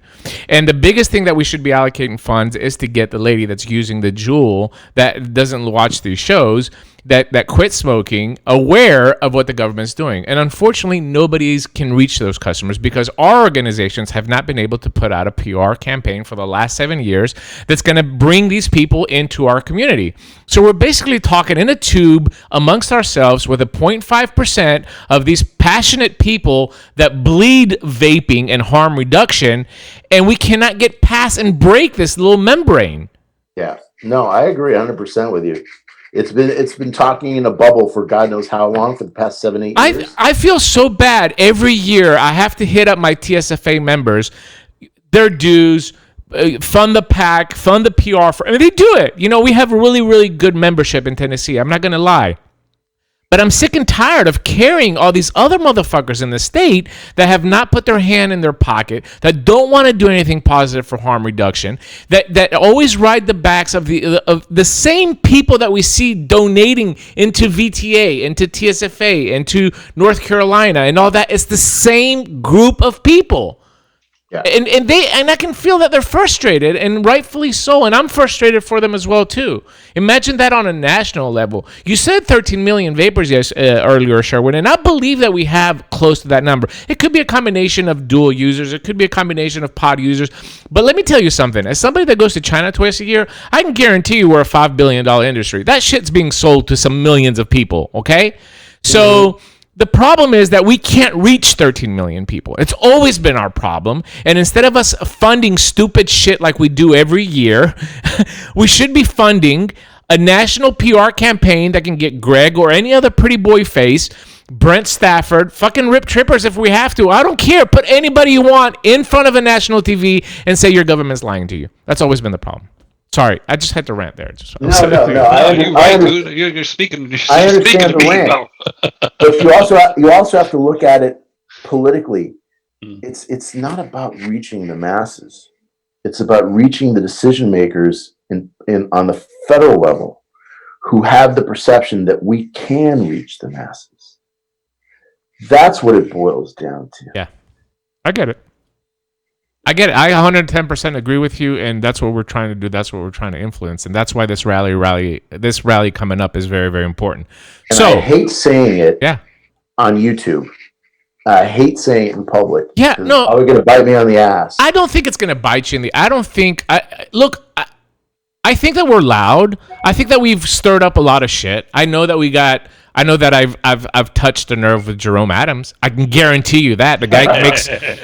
And the biggest thing that we should be allocating funds is to get the lady that's using the Juul that doesn't watch these shows, that quit smoking, aware of what the government's doing. And unfortunately, nobody can reach those customers because our organizations have not been able to put out a PR campaign for the last 7 years that's going to bring these people into our community. So we're basically talking in a tube amongst ourselves with a 0.5% of these passionate people that bleed vaping and harm reduction, and we cannot get past and break this little membrane. Yeah, no, I agree 100% with you. It's been talking in a bubble for God knows how long, for the past 7-8 years. I feel so bad every year. I have to hit up my TSFA members, their dues, fund the pack, fund the PR. I mean, they do it. You know, we have a really, really good membership in Tennessee. I'm not going to lie. But I'm sick and tired of carrying all these other motherfuckers in the state that have not put their hand in their pocket, that don't want to do anything positive for harm reduction, that always ride the backs of the same people that we see donating into VTA, into TSFA, into North Carolina, and all that. It's the same group of people. Yeah. And I can feel that they're frustrated, and rightfully so, and I'm frustrated for them as well too. Imagine that on a national level. You said 13 million vapors earlier, Sherwin, and I believe that we have close to that number. It could be a combination of dual users, it could be a combination of pod users, but let me tell you something. As somebody that goes to China twice a year, I can guarantee you we're a $5 billion industry. That shit's being sold to some millions of people, okay? So... the problem is that we can't reach 13 million people. It's always been our problem. And instead of us funding stupid shit like we do every year, we should be funding a national PR campaign that can get Greg or any other pretty boy face, Brent Stafford, fucking rip trippers if we have to. I don't care. Put anybody you want in front of a national TV and say your government's lying to you. That's always been the problem. Sorry, I just had to rant there. No. You're speaking. I understand the rant, but you also have to look at it politically. It's not about reaching the masses. It's about reaching the decision makers in on the federal level who have the perception that we can reach the masses. That's what it boils down to. Yeah, I get it. I 110% agree with you, and that's what we're trying to do. That's what we're trying to influence, and that's why this rally coming up is very, very important. And I hate saying it on YouTube. I hate saying it in public. Yeah, no. Are going to bite me on the ass? I don't think it's going to bite you in the... I think that we're loud. I think that we've stirred up a lot of shit. I know that I've touched a nerve with Jerome Adams. I can guarantee you that. The guy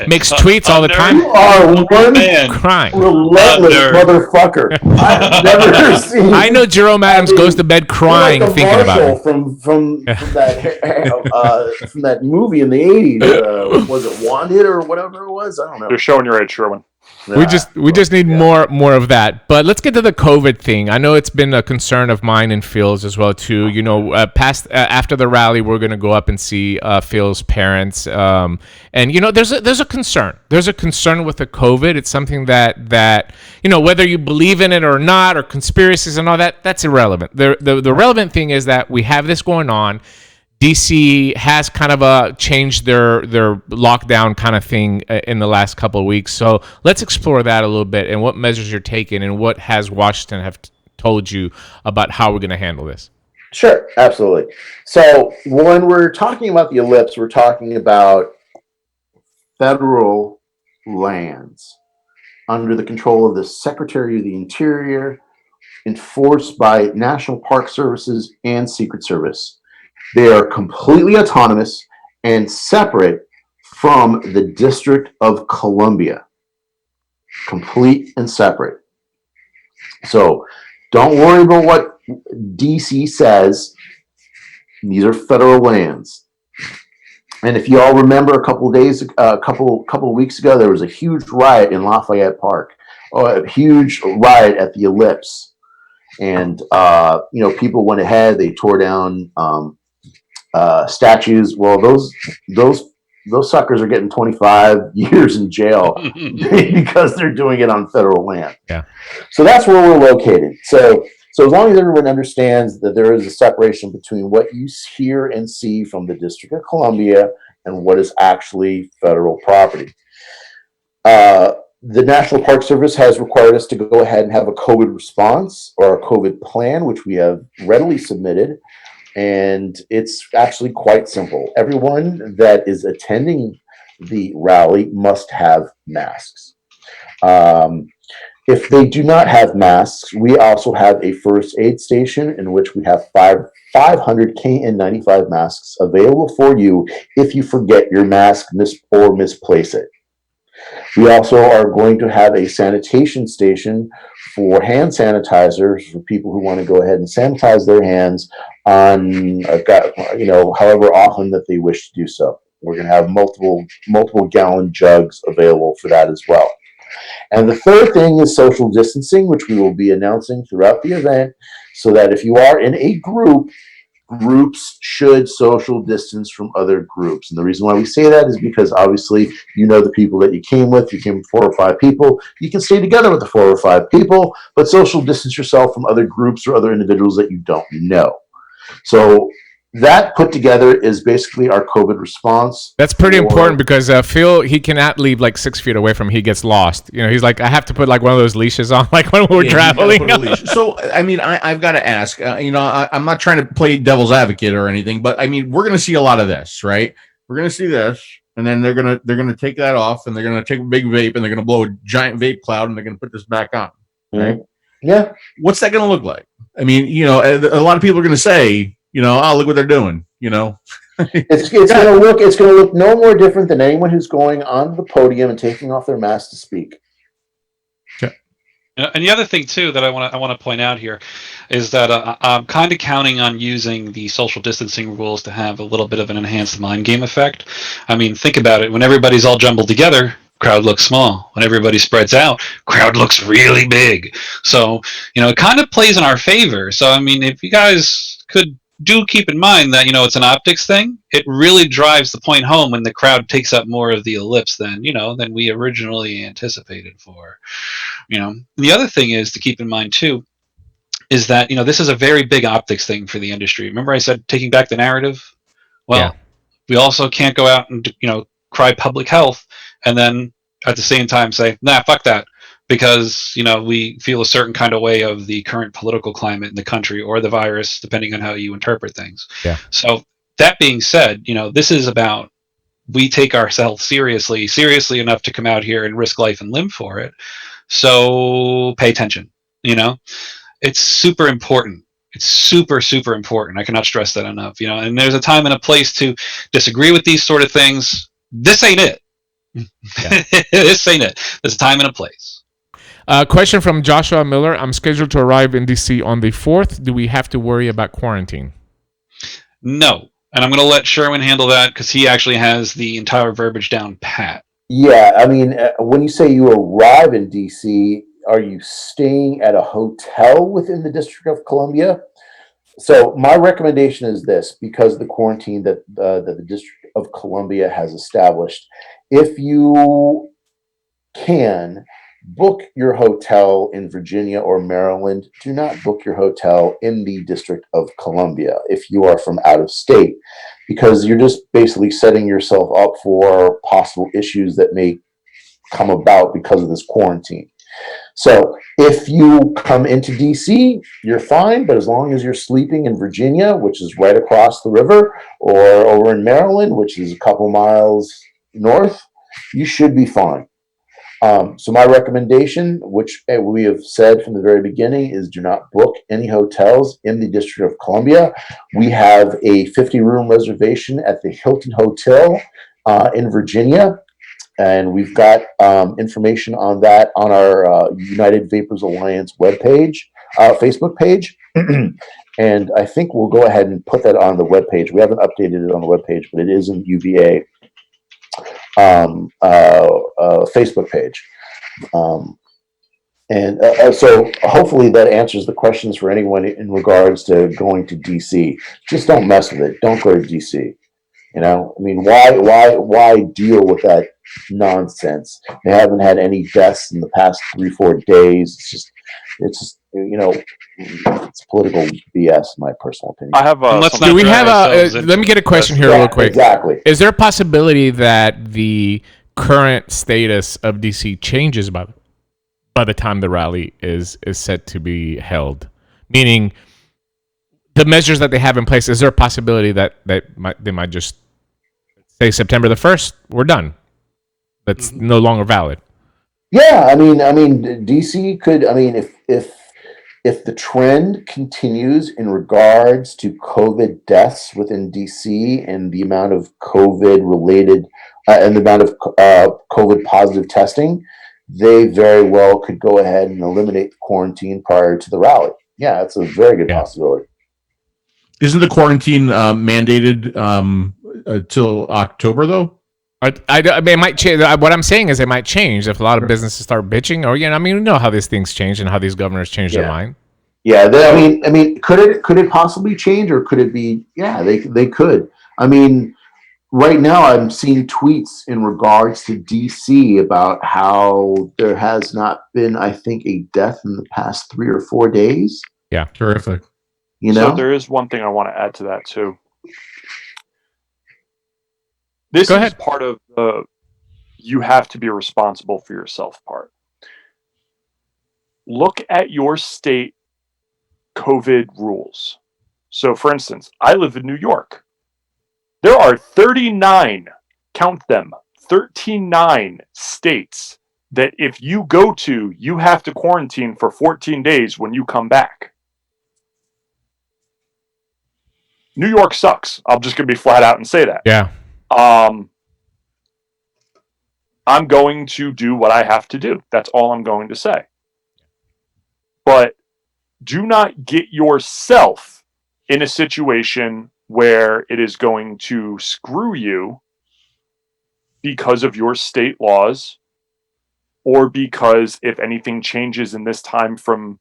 makes tweets all the time. You are one crying. Relentless motherfucker. I've never seen. I know Jerome Adams goes to bed crying thinking about it. From that movie in the 80s. Was it Wanted or whatever it was? I don't know. You're showing your age, Sherwin. We just need more of that. But let's get to the COVID thing. I know it's been a concern of mine and Phil's as well too. You know, after the rally, we're going to go up and see Phil's parents. And you know, there's a concern. There's a concern with the COVID. It's something that you know, whether you believe in it or not, or conspiracies and all that, that's irrelevant. The relevant thing is that we have this going on. DC has kind of changed their lockdown kind of thing in the last couple of weeks. So let's explore that a little bit and what measures you're taking and what has Washington have told you about how we're going to handle this. Sure, absolutely. So when we're talking about the ellipse, we're talking about federal lands under the control of the Secretary of the Interior, enforced by National Park Services and Secret Service. They are completely autonomous and separate from the District of Columbia. Complete and separate. So don't worry about what DC says. These are federal lands. And if you all remember a couple of weeks ago, there was a huge riot in Lafayette Park. A huge riot at the Ellipse. And you know, people went ahead, they tore down statues. Well, those suckers are getting 25 years in jail because they're doing it on federal land. Yeah. So that's where we're located. So So as long as everyone understands that there is a separation between what you hear and see from the District of Columbia and what is actually federal property. The National Park Service has required us to go ahead and have a COVID response or a COVID plan, which we have readily submitted. And it's actually quite simple. Everyone that is attending the rally must have masks. If they do not have masks, we also have a first aid station in which we have 500 KN95 masks available for you if you forget your mask or misplace it. We also are going to have a sanitation station for hand sanitizers for people who want to go ahead and sanitize their hands on, however often that they wish to do so. We're going to have multiple gallon jugs available for that as well. And the third thing is social distancing, which we will be announcing throughout the event, so that if you are in a group, groups should social distance from other groups. And the reason why we say that is because obviously you know the people that you came with 4 or 5 people. You can stay together with the 4 or 5 people, but social distance yourself from other groups or other individuals that you don't know. So that put together is basically our COVID response. That's pretty important because Phil, he cannot leave like 6 feet away from him. He gets lost. You know, he's like, I have to put like one of those leashes on, like when we're traveling. So, I mean, I've got to ask, I'm not trying to play devil's advocate or anything, but I mean, we're going to see a lot of this, right? We're going to see this, and then they're going to take that off, and they're going to take a big vape, and they're going to blow a giant vape cloud, and they're going to put this back on, right? Mm-hmm. Yeah. What's that going to look like? I mean, a lot of people are going to say, oh, look what they're doing, It's going to look no more different than anyone who's going on the podium and taking off their mask to speak. Okay. And the other thing too that I want to point out here is that I'm kind of counting on using the social distancing rules to have a little bit of an enhanced mind game effect. I mean, think about it. When everybody's all jumbled together, crowd looks small. When everybody spreads out, crowd looks really big. So, it kind of plays in our favor. So, I mean, if you guys could do keep in mind that, it's an optics thing. It really drives the point home when the crowd takes up more of the ellipse than we originally anticipated for. The other thing is to keep in mind too, is that, this is a very big optics thing for the industry. Remember I said taking back the narrative? Well, yeah. We also can't go out and, cry public health and then at the same time say, nah, fuck that. Because, we feel a certain kind of way of the current political climate in the country or the virus, depending on how you interpret things. Yeah. So that being said, this is about, we take ourselves seriously enough to come out here and risk life and limb for it. So pay attention, it's super important. It's super, super important. I cannot stress that enough, and there's a time and a place to disagree with these sort of things. This ain't it. Yeah. This ain't it. There's a time and a place. Question from Joshua Miller. I'm scheduled to arrive in DC on the 4th. Do we have to worry about quarantine? No. And I'm going to let Sherwin handle that because he actually has the entire verbiage down pat. Yeah. I mean, when you say you arrive in DC, are you staying at a hotel within the District of Columbia? So my recommendation is this, because of the quarantine that the District of Columbia has established. If you can book your hotel in Virginia or Maryland, do not book your hotel in the District of Columbia if you are from out of state, because you're just basically setting yourself up for possible issues that may come about because of this quarantine. So if you come into DC, you're fine, but as long as you're sleeping in Virginia, which is right across the river, or over in Maryland, which is a couple miles north, you should be fine. So my recommendation, which we have said from the very beginning, is do not book any hotels in the District of Columbia. We have a 50-room reservation at the Hilton Hotel in Virginia, and we've got information on that on our United Vapors Alliance webpage, Facebook page. And I think we'll go ahead and put that on the webpage. We haven't updated it on the webpage, but it is in UVA. Facebook page. So hopefully that answers the questions for anyone in regards to going to DC. Just don't mess with it. Don't go to DC. I mean, why deal with that nonsense? They haven't had any deaths in the past 3-4 days. It's just, it's just, it's political BS, in my personal opinion. I have Do we have let me get a question here real quick. Exactly. Is there a possibility that the current status of DC changes by the time the rally is set to be held? Meaning, the measures that they have in place, is there a possibility that they might just say September the 1st, we're done? That's no longer valid. Yeah, I mean, DC could. I mean, if the trend continues in regards to COVID deaths within DC and the amount of COVID related and the amount of COVID positive testing, they very well could go ahead and eliminate quarantine prior to the rally. Yeah, that's a very good possibility. Isn't the quarantine mandated till October though? I mean, it might change. What I'm saying is it might change if a lot of businesses start bitching, or I mean, we know how these things change and how these governors change their mind. Yeah, I mean, could it possibly change, or could it be? Yeah, they could. I mean, right now I'm seeing tweets in regards to DC about how there has not been, I think, a death in the past 3 or 4 days. Yeah, terrific. So there is one thing I want to add to that too. This is part of the you have to be responsible for yourself part. Look at your state COVID rules. So, for instance, I live in New York. There are 39, count them, 39 states that if you go to, you have to quarantine for 14 days when you come back. New York sucks. I'm just going to be flat out and say that. Yeah. I'm going to do what I have to do. That's all I'm going to say. But do not get yourself in a situation where it is going to screw you because of your state laws, or because if anything changes in this time from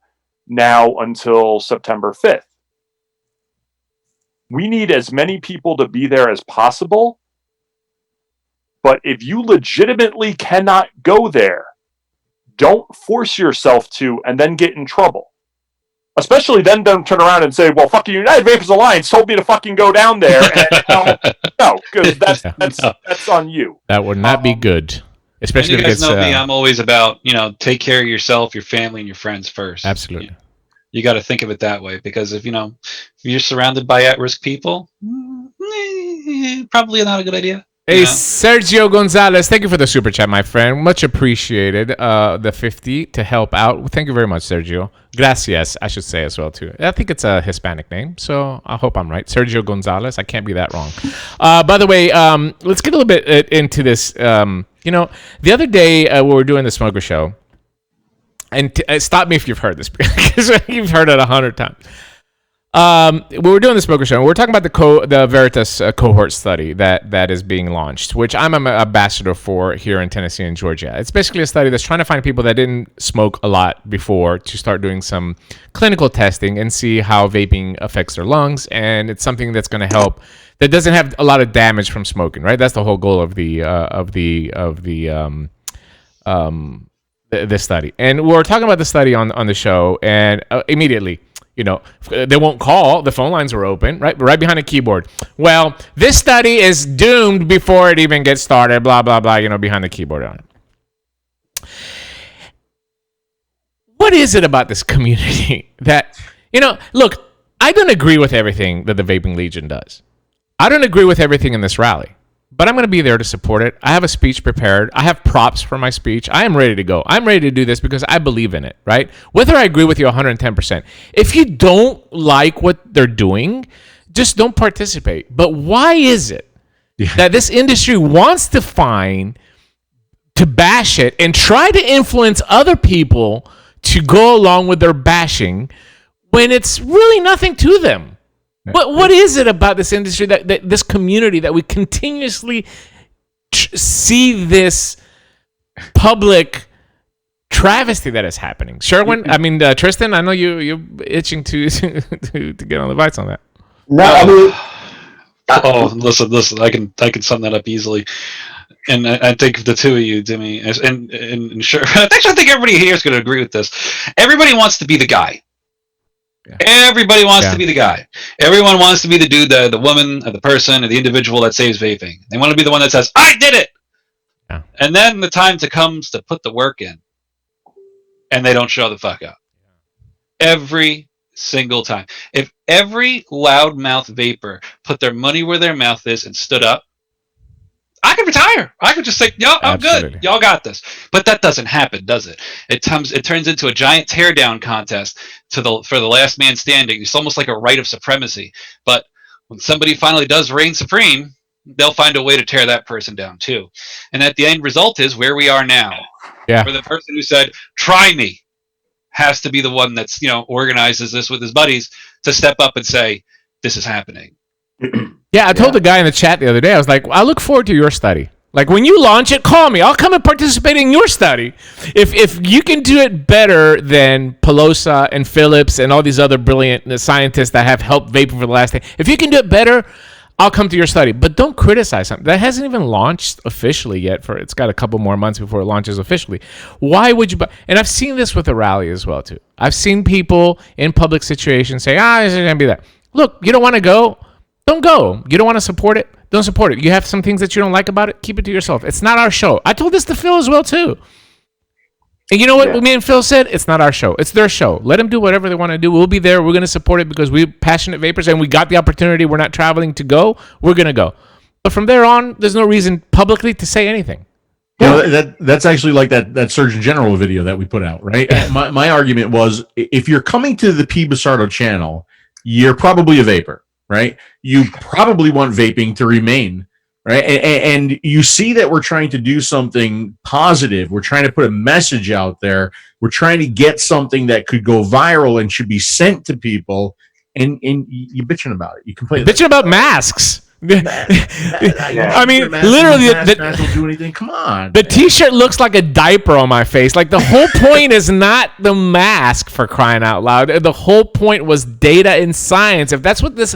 now until September 5th. We need as many people to be there as possible. But if you legitimately cannot go there, don't force yourself to and then get in trouble. Especially then don't turn around and say, well, fucking United Vapors Alliance told me to fucking go down there. And no, because that's on you. That would not be good. Especially and you guys know me, I'm always about, take care of yourself, your family, and your friends first. Absolutely. You got to think of it that way, because if you're surrounded by at-risk people, probably not a good idea. Hey, Sergio Gonzalez, thank you for the super chat, my friend. Much appreciated. The 50 to help out. Thank you very much, Sergio. Gracias, I should say as well, too. I think it's a Hispanic name, so I hope I'm right. Sergio Gonzalez. I can't be that wrong. By the way, let's get a little bit into this. The other day we were doing the Smoker Show, and stop me if you've heard this, because you've heard it 100 times. We were doing the Smoker Show, and we're talking about the Veritas cohort study that is being launched, which I'm an ambassador for here in Tennessee and Georgia. It's basically a study that's trying to find people that didn't smoke a lot before to start doing some clinical testing and see how vaping affects their lungs, and it's something that's going to help that doesn't have a lot of damage from smoking, right? That's the whole goal of this study. And we're talking about the study on the show, and immediately, they won't call. The phone lines were open, right behind a keyboard. Well, this study is doomed before it even gets started, blah, blah, blah, behind the keyboard on it. What is it about this community that, look, I don't agree with everything that the Vaping Legion does. I don't agree with everything in this rally, but I'm going to be there to support it. I have a speech prepared. I have props for my speech. I am ready to go. I'm ready to do this because I believe in it, right? Whether I agree with you 110%. If you don't like what they're doing, just don't participate. But why is it that this industry wants to bash it and try to influence other people to go along with their bashing when it's really nothing to them? What is it about this industry, that this community, that we continuously see this public travesty that is happening? Sherwin, Tristan, I know you're itching to get on the bites on that. No, listen, I can sum that up easily. And I think the two of you, Dimmy, and sure, I think everybody here is going to agree with this. Everybody wants to be the guy. Yeah. Everybody wants to be the guy. Everyone wants to be the dude, the woman, or the person, or the individual that saves vaping. They want to be the one that says, "I did it." Yeah. And then the time comes to put the work in, and they don't show the fuck up. Every single time. If every loudmouth vapor put their money where their mouth is and stood up, I could retire. I could just say, "Yo, I'm good. Y'all got this." But that doesn't happen, does it? It turns into a giant teardown contest for the last man standing. It's almost like a right of supremacy. But when somebody finally does reign supreme, they'll find a way to tear that person down too. And at the end result is where we are now. Yeah. Where the person who said, "Try me," has to be the one that's, organizes this with his buddies to step up and say, "This is happening." Yeah, I told the guy in the chat the other day, I was like, I look forward to your study. Like, when you launch it, call me. I'll come and participate in your study. If you can do it better than Pelosa and Phillips and all these other brilliant scientists that have helped vaping for the last day, if you can do it better, I'll come to your study. But don't criticize something. That hasn't even launched officially yet. It's got a couple more months before it launches officially. Why would you buy? And I've seen this with the rally as well, too. I've seen people in public situations say, this is going to be that. Look, you don't want to go? Don't go. You don't want to support it? Don't support it. You have some things that you don't like about it? Keep it to yourself. It's not our show. I told this to Phil as well, too. And you know what me and Phil said? It's not our show. It's their show. Let them do whatever they want to do. We'll be there. We're going to support it because we're passionate vapors and we got the opportunity. We're not traveling to go. We're going to go. But from there on, there's no reason publicly to say anything. That's actually like that Surgeon General video that we put out, right? my argument was, if you're coming to the 𝗶𝗵𝗶 channel, you're probably a vapor. Right? You probably want vaping to remain, right? And you see that we're trying to do something positive. We're trying to put a message out there. We're trying to get something that could go viral and should be sent to people. And you're bitching about it. You complain. Bitching about masks. I mean, literally, don't do anything. Come on. The T-shirt looks like a diaper on my face. Like, the whole point is not the mask, for crying out loud. The whole point was data and science. If that's what this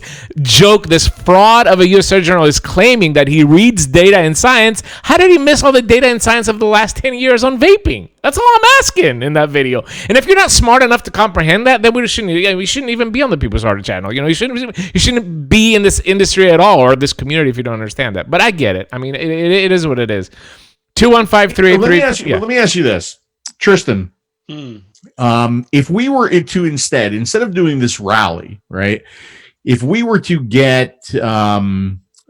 fraud of a U.S. Surgeon General is claiming, that he reads data and science, how did he miss all the data and science of the last 10 years on vaping? That's all I'm asking in that video. And if you're not smart enough to comprehend that, then we shouldn't even be on the People's Heart channel. You shouldn't be in this industry at all, or this community, if you don't understand that. But I get it. I mean, it is what it is. 215-383. Let me ask you this, Tristan. If we were to instead of doing this rally, right? If we were to get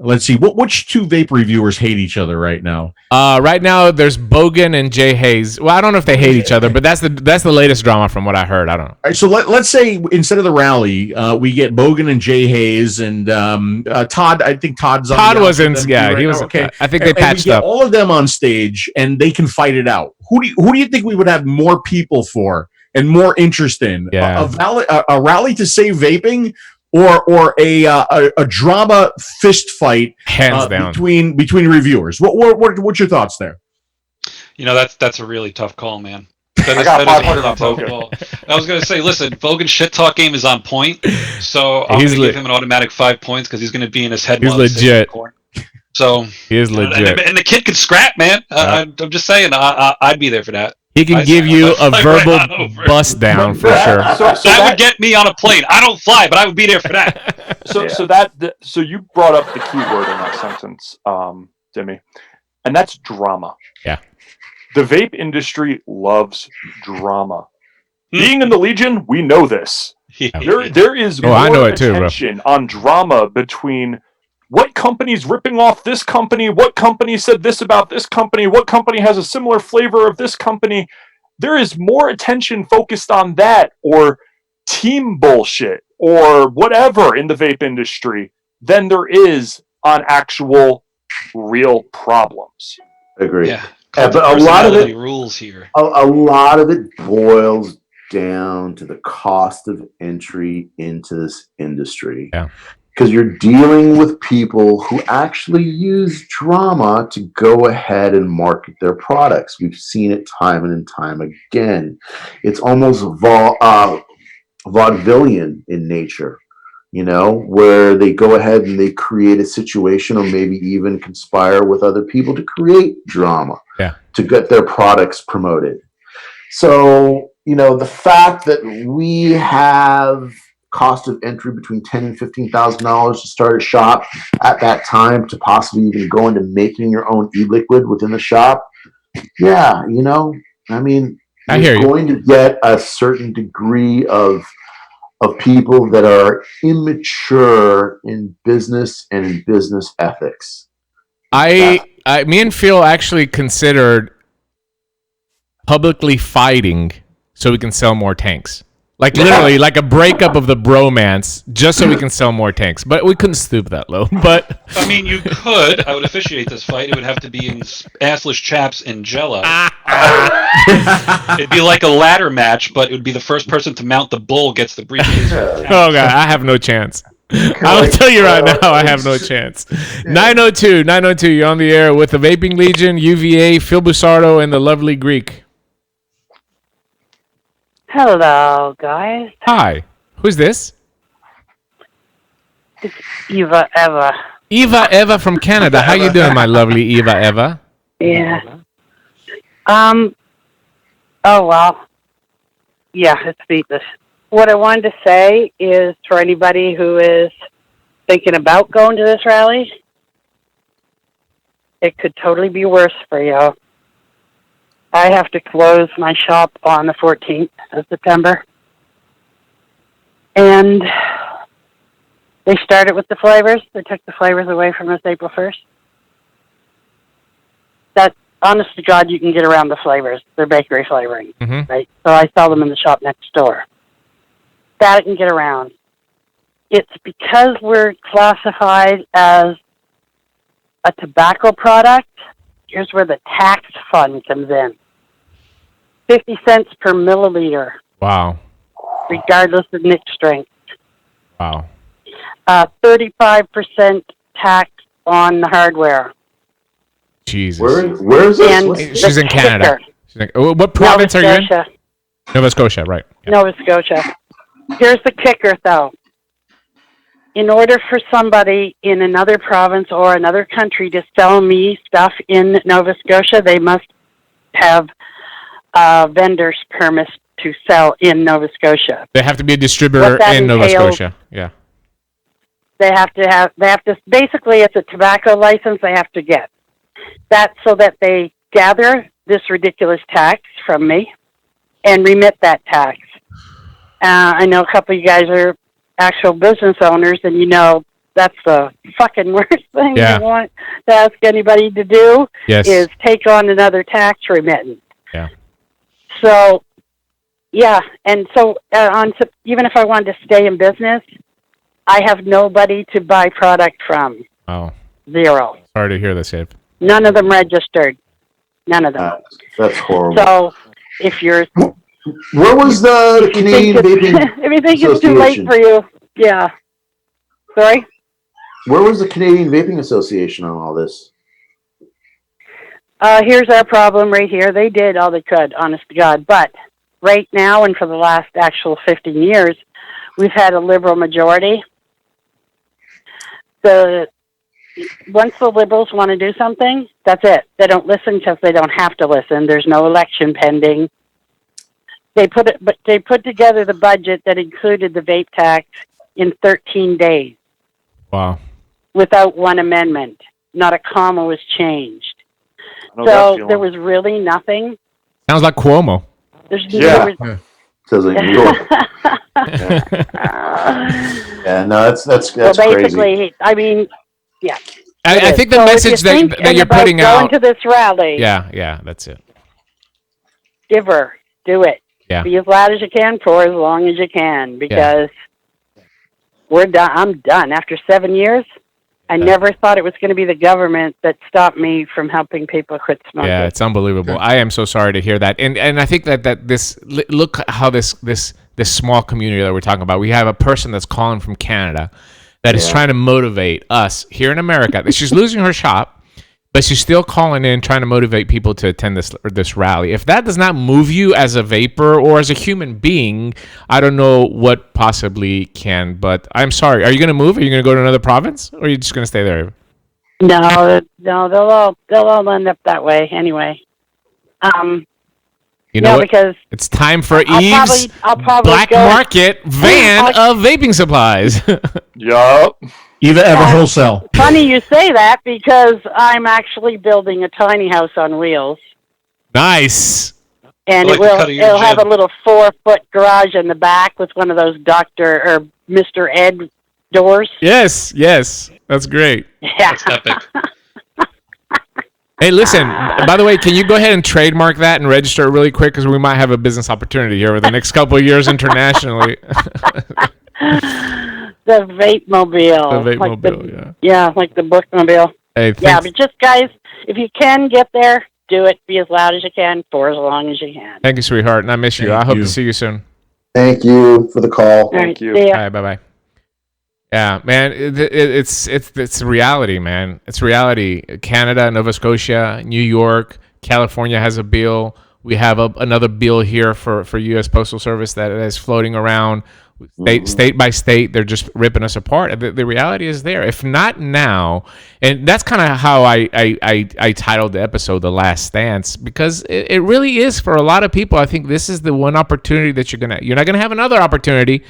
let's see, which two vape reviewers hate each other right now? Right now, there's Bogan and 𝗂𝗍𝗂. Well, I don't know if they hate each other, but that's the latest drama from what I heard. I don't know. All right, so let's say instead of the rally, we get Bogan and 𝗂𝗍𝗂 and Todd. I think Todd's on. Todd was in. Yeah, he was. Okay, I think they patched up. All of them on stage, and they can fight it out. Who do you think we would have more people for and more interest in? Yeah. A rally to save vaping, or a drama fist fight, hands down, between reviewers. What's your thoughts there? That's a really tough call, man. I got 500 on Bogan. I was going to say, listen, Bogan's shit talk game is on point, so I'm going to give him an automatic 5 points because he's going to be in his head. He's legit. So he is legit, and the kid can scrap, man. I'm just saying, I'd be there for that. He can give you a verbal bust down for sure. So that would get me on a plane. I don't fly, but I would be there for that. So you brought up the key word in that sentence, Dimmy, and that's drama. Yeah. The vape industry loves drama. Being in the Legion, we know this. There is more attention on drama between what company's ripping off this company, what company said this about this company, what company has a similar flavor of this company. There is more attention focused on that, or team bullshit, or whatever in the vape industry, than there is on actual real problems. Agree. Yeah. But a lot of it rules here. A lot of it boils down to the cost of entry into this industry. Yeah. Because you're dealing with people who actually use drama to go ahead and market their products. We've seen it time and time again. It's almost vaudevillian in nature. where they go ahead and they create a situation or maybe even conspire with other people to create drama to get their products promoted. So, the fact that we have cost of entry between $10,000 and $15,000 to start a shop at that time, to possibly even go into making your own e-liquid within the shop. Yeah, I hear you. Going to get a certain degree of people that are immature in business and in business ethics. Me and Phil actually considered publicly fighting so we can sell more tanks. Like literally, like a breakup of the bromance, just so we can sell more tanks. But we couldn't stoop that low. But I mean, you could. I would officiate this fight. It would have to be in assless chaps and Jello. It'd be like a ladder match, but it would be the first person to mount the bull gets the briefcase. Oh god, I have no chance. I'll tell you right now, I have no chance. 902, you're on the air with the Vaping Legion, UVA, Phil Busardo, and the lovely Greek. Hello, guys. Hi. Who's this? It's 𝗍𝗵𝗶𝗹. 𝗍𝗵𝗶𝗹 from Canada. How you doing, my lovely 𝗍𝗵𝗶𝗹? Yeah. Oh, well. Yeah, it's beatless. What I wanted to say is for anybody who is thinking about going to this rally, it could totally be worse for you. I have to close my shop on the 14th of September. And they started with the flavors. They took the flavors away from us April 1st. That, honest to God, you can get around the flavors. They're bakery flavoring, right? So I sell them in the shop next door. That I can get around. It's because we're classified as a tobacco product. Here's where the tax fund comes in. 50 cents per milliliter. Wow. Regardless of nick strength. Wow. 35% tax on the hardware. Jesus. Where is this? She's in Canada. What province are you in? Nova Scotia, right. Yeah. Nova Scotia. Here's the kicker, though. In order for somebody in another province or another country to sell me stuff in Nova Scotia, they must have vendor's permits to sell in Nova Scotia. They have to be a distributor in Nova Scotia. Yeah. They have to, basically it's a tobacco license they have to get. That's so that they gather this ridiculous tax from me and remit that tax. I know a couple of you guys are actual business owners, and that's the fucking worst thing you want to ask anybody to do is take on another tax remittance. Yeah. So, and so even if I wanted to stay in business, I have nobody to buy product from. Oh. Zero. Sorry to hear this, Abe. None of them registered. None of them. That's horrible. So, if you're... Where was the Canadian Vaping If you think it's too late for you, yeah. Sorry? Where was the Canadian Vaping Association on all this? Here's our problem right here. They did all they could, honest to God. But right now, and for the last actual 15 years, we've had a liberal majority. Once the liberals want to do something, that's it. They don't listen because they don't have to listen. There's no election pending. They put together the budget that included the vape tax in 13 days. Wow. Without one amendment. Not a comma was changed. So there was really nothing. Sounds like Cuomo. Sounds like New York. That's well, basically, crazy. I mean, yeah. I think the message that you're putting out. Going to this rally. Yeah, that's it. Give her. Do it. Yeah. Be as loud as you can for as long as you can, because we're done. I'm done. After 7 years, I never thought it was going to be the government that stopped me from helping people quit smoking. Yeah, it's unbelievable. I am so sorry to hear that. And I think that this, look how this small community that we're talking about, we have a person that's calling from Canada that is trying to motivate us here in America. She's losing her shop, but she's still calling in, trying to motivate people to attend this rally. If that does not move you as a vapor or as a human being, I don't know what possibly can. But I'm sorry. Are you going to move? Are you going to go to another province, or are you just going to stay there? No, they'll all end up that way anyway. Because it's time for I'll Eve's probably Black Market van of vaping supplies. Yup. Eva Ever Wholesale. Funny you say that, because I'm actually building a tiny house on wheels, Nice. and Like the cut of your it'll have a jib. little 4-foot garage in the back with one of those Dr. or Mr. Ed doors. Yes, that's great. Yeah. That's epic. Hey, listen, by the way, can you go ahead and trademark that and register it really quick, because we might have a business opportunity here over the next couple of years internationally. The VAPE-mobile. The VAPE-mobile, yeah. Yeah, like the bookmobile. Hey, Yeah, thanks, but just, guys, if you can get there, do it. Be as loud as you can for as long as you can. thank you, sweetheart, and I miss you. Thank I hope you. to see you soon. Thank you for the call. All right, Thank you. see ya. All right, bye-bye. Yeah, man, it's reality, man. It's reality. Canada, Nova Scotia, New York, California has a bill. We have another bill here for U.S. Postal Service that is floating around. State by state, they're just ripping us apart. The reality is there. If not now, and that's kind of how I titled the episode "The Last Stance," because it really is for a lot of people. I think this is the one opportunity that you're not gonna have another opportunity.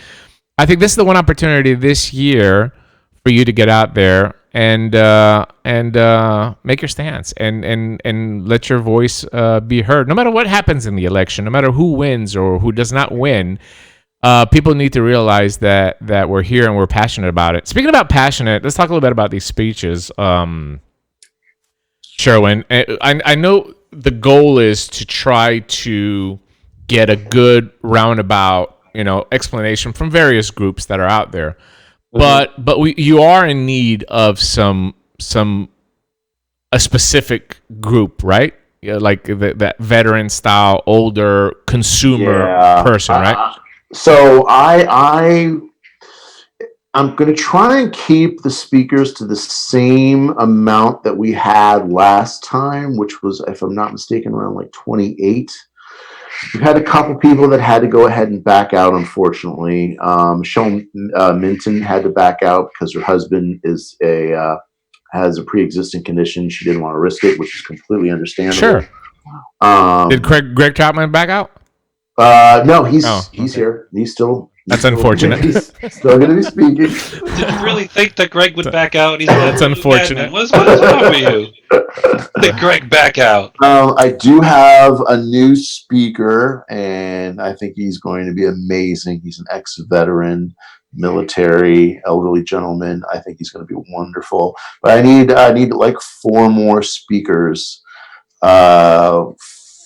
I think this is the one opportunity this year for you to get out there and make your stance and let your voice be heard. No matter what happens in the election, no matter who wins or who does not win, people need to realize that we're here and we're passionate about it. Speaking about passionate, let's talk a little bit about these speeches. Sherwin, I know the goal is to try to get a good roundabout, explanation from various groups that are out there. But you are in need of a specific group, right? Like that veteran style, older consumer person, right? So I'm going to try and keep the speakers to the same amount that we had last time, which was, if I'm not mistaken, around like 28. We've had a couple people that had to go ahead and back out, unfortunately. Michelle Minton had to back out because her husband has a pre-existing condition. She didn't want to risk it, which is completely understandable. Sure. Did Greg Troutman back out? No, he's here. He's still. That's unfortunate. He's still going to be speaking. Did you really think that Greg would back out? That's unfortunate. What's wrong with you? Did Greg back out? I do have a new speaker, and I think he's going to be amazing. He's an ex-veteran, military, elderly gentleman. I think he's going to be wonderful. But I need like 4 more speakers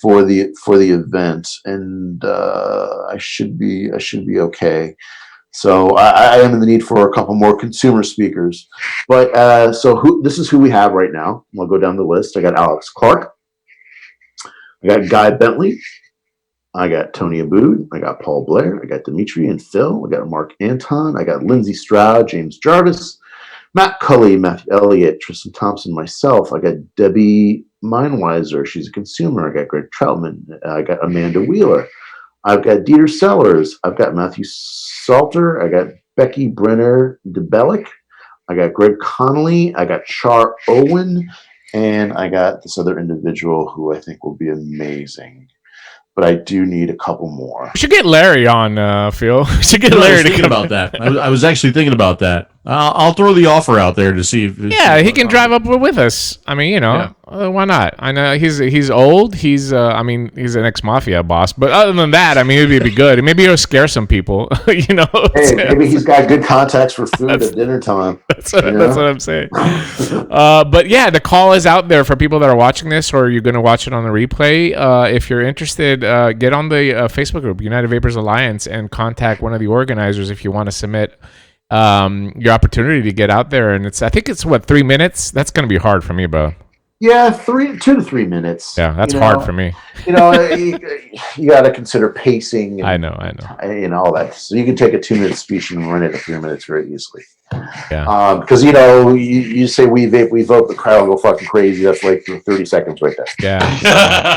for the event, and I should be okay. So I am in the need for a couple more consumer speakers. But this is who we have right now. I'll go down the list. I got Alex Clark. I got Guy Bentley. I got Tony Abood. I got Paul Blair. I got Dimitri and Phil. I got Mark Anton. I got Lindsay Stroud, James Jarvis, Matt Cully, Matthew Elliott, Tristan Thompson, myself. I got Debbie Meinweiser. She's a consumer. I got Greg Troutman. I got Amanda Wheeler. I've got Dieter Sellers. I've got Matthew Salter. I got Becky Brenner DeBellick. I got Greg Connolly. I got Char Owen. And I got this other individual who I think will be amazing. But I do need a couple more. We should get Larry on, Phil. We should get Larry to come about that. I was actually thinking about that. I'll throw the offer out there to see if. Yeah, he can drive up with us. I mean, why not? I know he's old. He's he's an ex-mafia boss. But other than that, I mean, it'd be good. Maybe it'll scare some people. Hey, maybe he's got good contacts for food at dinner time. That's what I'm saying. But yeah, the call is out there for people that are watching this, or you're going to watch it on the replay. If you're interested, get on the Facebook group, United Vapors Alliance, and contact one of the organizers if you want to submit your opportunity to get out there. And I think it's 3 minutes. That's going to be hard for me, bro. Yeah, 2 to 3 minutes. Yeah, that's hard for me. You got to consider pacing. And, I know. All that. So you can take a 2-minute speech and run it in 3 minutes very easily. Yeah. Because you say we vape, we vote, the crowd will go fucking crazy. That's like 30 seconds right there. Yeah.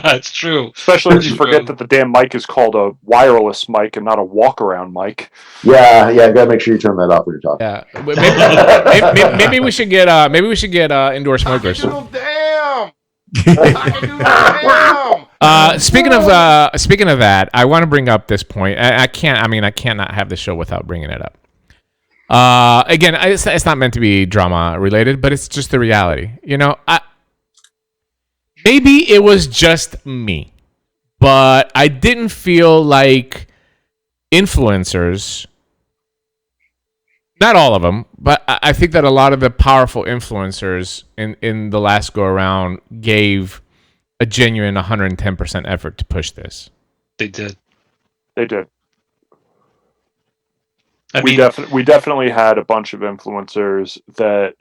That's true. Especially if you forget that the damn mic is called a wireless mic and not a walk-around mic. Yeah. Gotta make sure you turn that off when you're talking. Yeah. Maybe we should get indoor smokers. Speaking of that, I want to bring up this point. I cannot have the show without bringing it up. Again, it's not meant to be drama related, but it's just the reality. Maybe it was just me, but I didn't feel like influencers, not all of them, but I think that a lot of the powerful influencers in the last go around gave a genuine 110% effort to push this. They did. We definitely had a bunch of influencers that,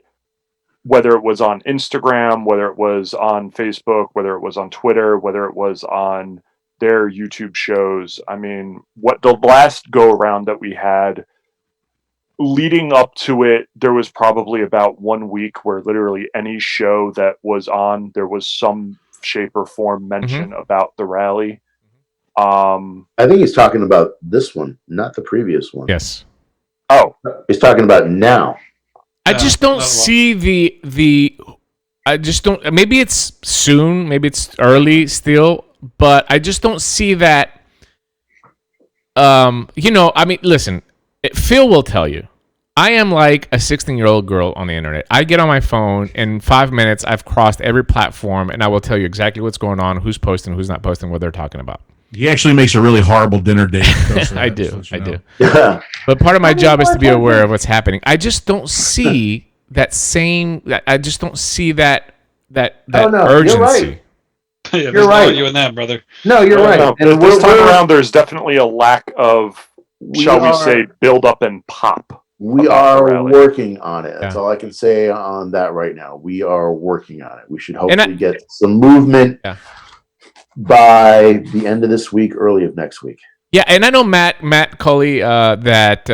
whether it was on Instagram, whether it was on Facebook, whether it was on Twitter, whether it was on their YouTube shows. I mean, what the last go around that we had leading up to it, there was probably about 1 week where literally any show that was on, there was some shape or form mention about the rally. I think he's talking about this one, not the previous one. Yes. Oh, he's talking about now. I just don't see I just don't. Maybe it's soon. Maybe it's early still. But I just don't see that. Listen. Phil will tell you. I am like a 16-year-old girl on the internet. I get on my phone in 5 minutes. I've crossed every platform, and I will tell you exactly what's going on, who's posting, who's not posting, what they're talking about. He actually makes a really horrible dinner date. I do. But part of my job is to be aware of what's happening. I just don't see that same. I just don't see that urgency. You're right. You're right. You and that, brother. No, you're right. No. And this time around, there's definitely a lack of, shall we say, build up and pop. We are working on it. That's all I can say on that right now. We are working on it. We should hopefully get some movement by the end of this week, early of next week. Yeah, and I know Matt Cully that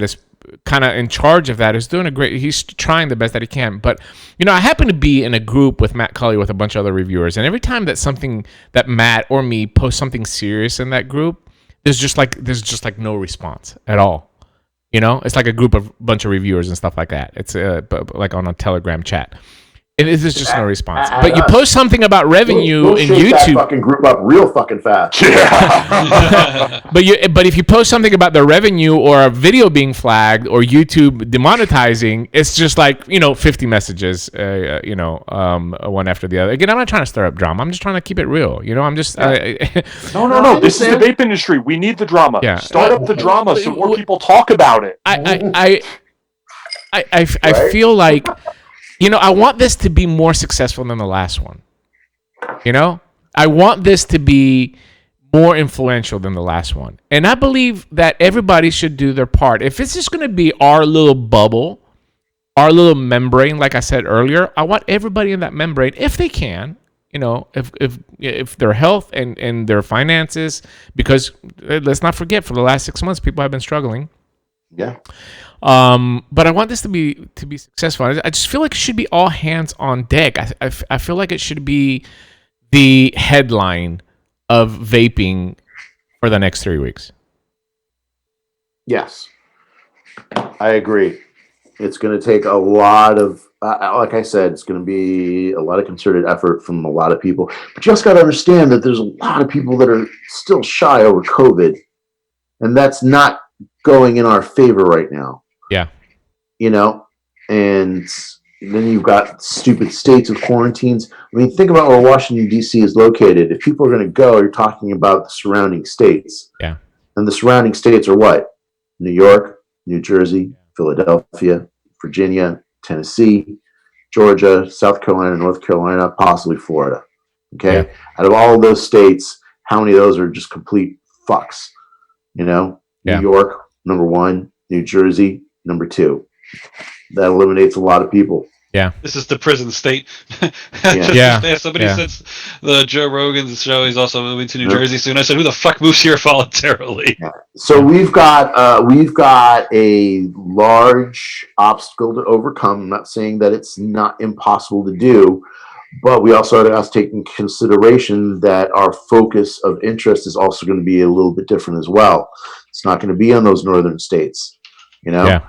is kind of in charge of that, is doing he's trying the best that he can. But I happen to be in a group with Matt Cully with a bunch of other reviewers, and every time that Matt or me post something serious in that group, there's just like no response at all. It's like a bunch of reviewers and stuff like that. It's like on a Telegram chat. And there's just no response. But you post something about revenue in YouTube. That fucking group up real fucking fast. Yeah. but if you post something about the revenue or a video being flagged or YouTube demonetizing, it's just like 50 messages, one after the other. Again, I'm not trying to stir up drama. I'm just trying to keep it real. I'm just. No. This is the vape industry. We need the drama. Yeah. Start up the drama so more people talk about it. I feel like. I want this to be more successful than the last one. I want this to be more influential than the last one. And I believe that everybody should do their part. If it's just going to be our little bubble, our little membrane, like I said earlier, I want everybody in that membrane, if they can, if their health and their finances, because let's not forget, for the last 6 months, people have been struggling. Yeah. But I want this to be successful. I just feel like it should be all hands on deck. I feel like it should be the headline of vaping for the next 3 weeks. Yes, I agree. It's going to take a lot of, like I said, it's going to be a lot of concerted effort from a lot of people. But you also got to understand that there's a lot of people that are still shy over COVID, and that's not going in our favor right now. Yeah. And then you've got stupid states with quarantines. I mean, think about where Washington, D.C. is located. If people are going to go, you're talking about the surrounding states. Yeah. And the surrounding states are what? New York, New Jersey, Philadelphia, Virginia, Tennessee, Georgia, South Carolina, North Carolina, possibly Florida. Okay? Yeah. Out of all of those states, how many of those are just complete fucks? New York, number 1. New Jersey, number 2. That eliminates a lot of people. Yeah. This is the prison state. Yeah. Somebody Yeah. says the Joe Rogan's show. He's also moving to New Jersey soon. I said, "Who the fuck moves here voluntarily?" Yeah. So we've got a large obstacle to overcome. I'm not saying that it's not impossible to do, but we also have to take in consideration that our focus of interest is also going to be a little bit different as well. It's not going to be on those northern states, you know. Yeah.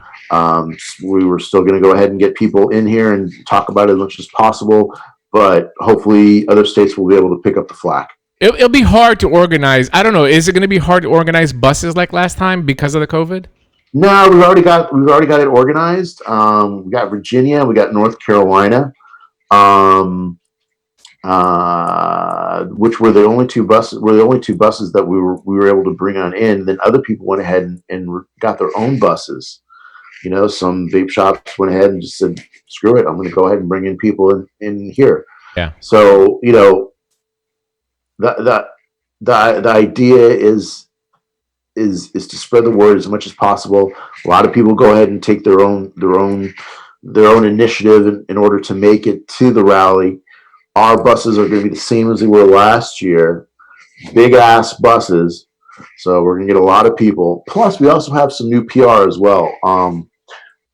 We were still going to go ahead and get people in here and talk about it as much as possible, but hopefully other states will be able to pick up the slack. It'll be hard to organize. I don't know. Is it going to be hard to organize buses like last time because of the COVID? No, we've already got it organized. We got Virginia, we got North Carolina, which were the only two buses. That we were able to bring on in. Then other people went ahead and got their own buses. You know, some vape shops went ahead and just said, "Screw it, I'm going to go ahead and bring in people in here." Yeah. So you know, the idea is to spread the word as much as possible. A lot of people go ahead and take their own initiative in order to make it to the rally. Our buses are going to be the same as they were last year, big ass buses. So we're going to get a lot of people. Plus, we also have some new PR as well.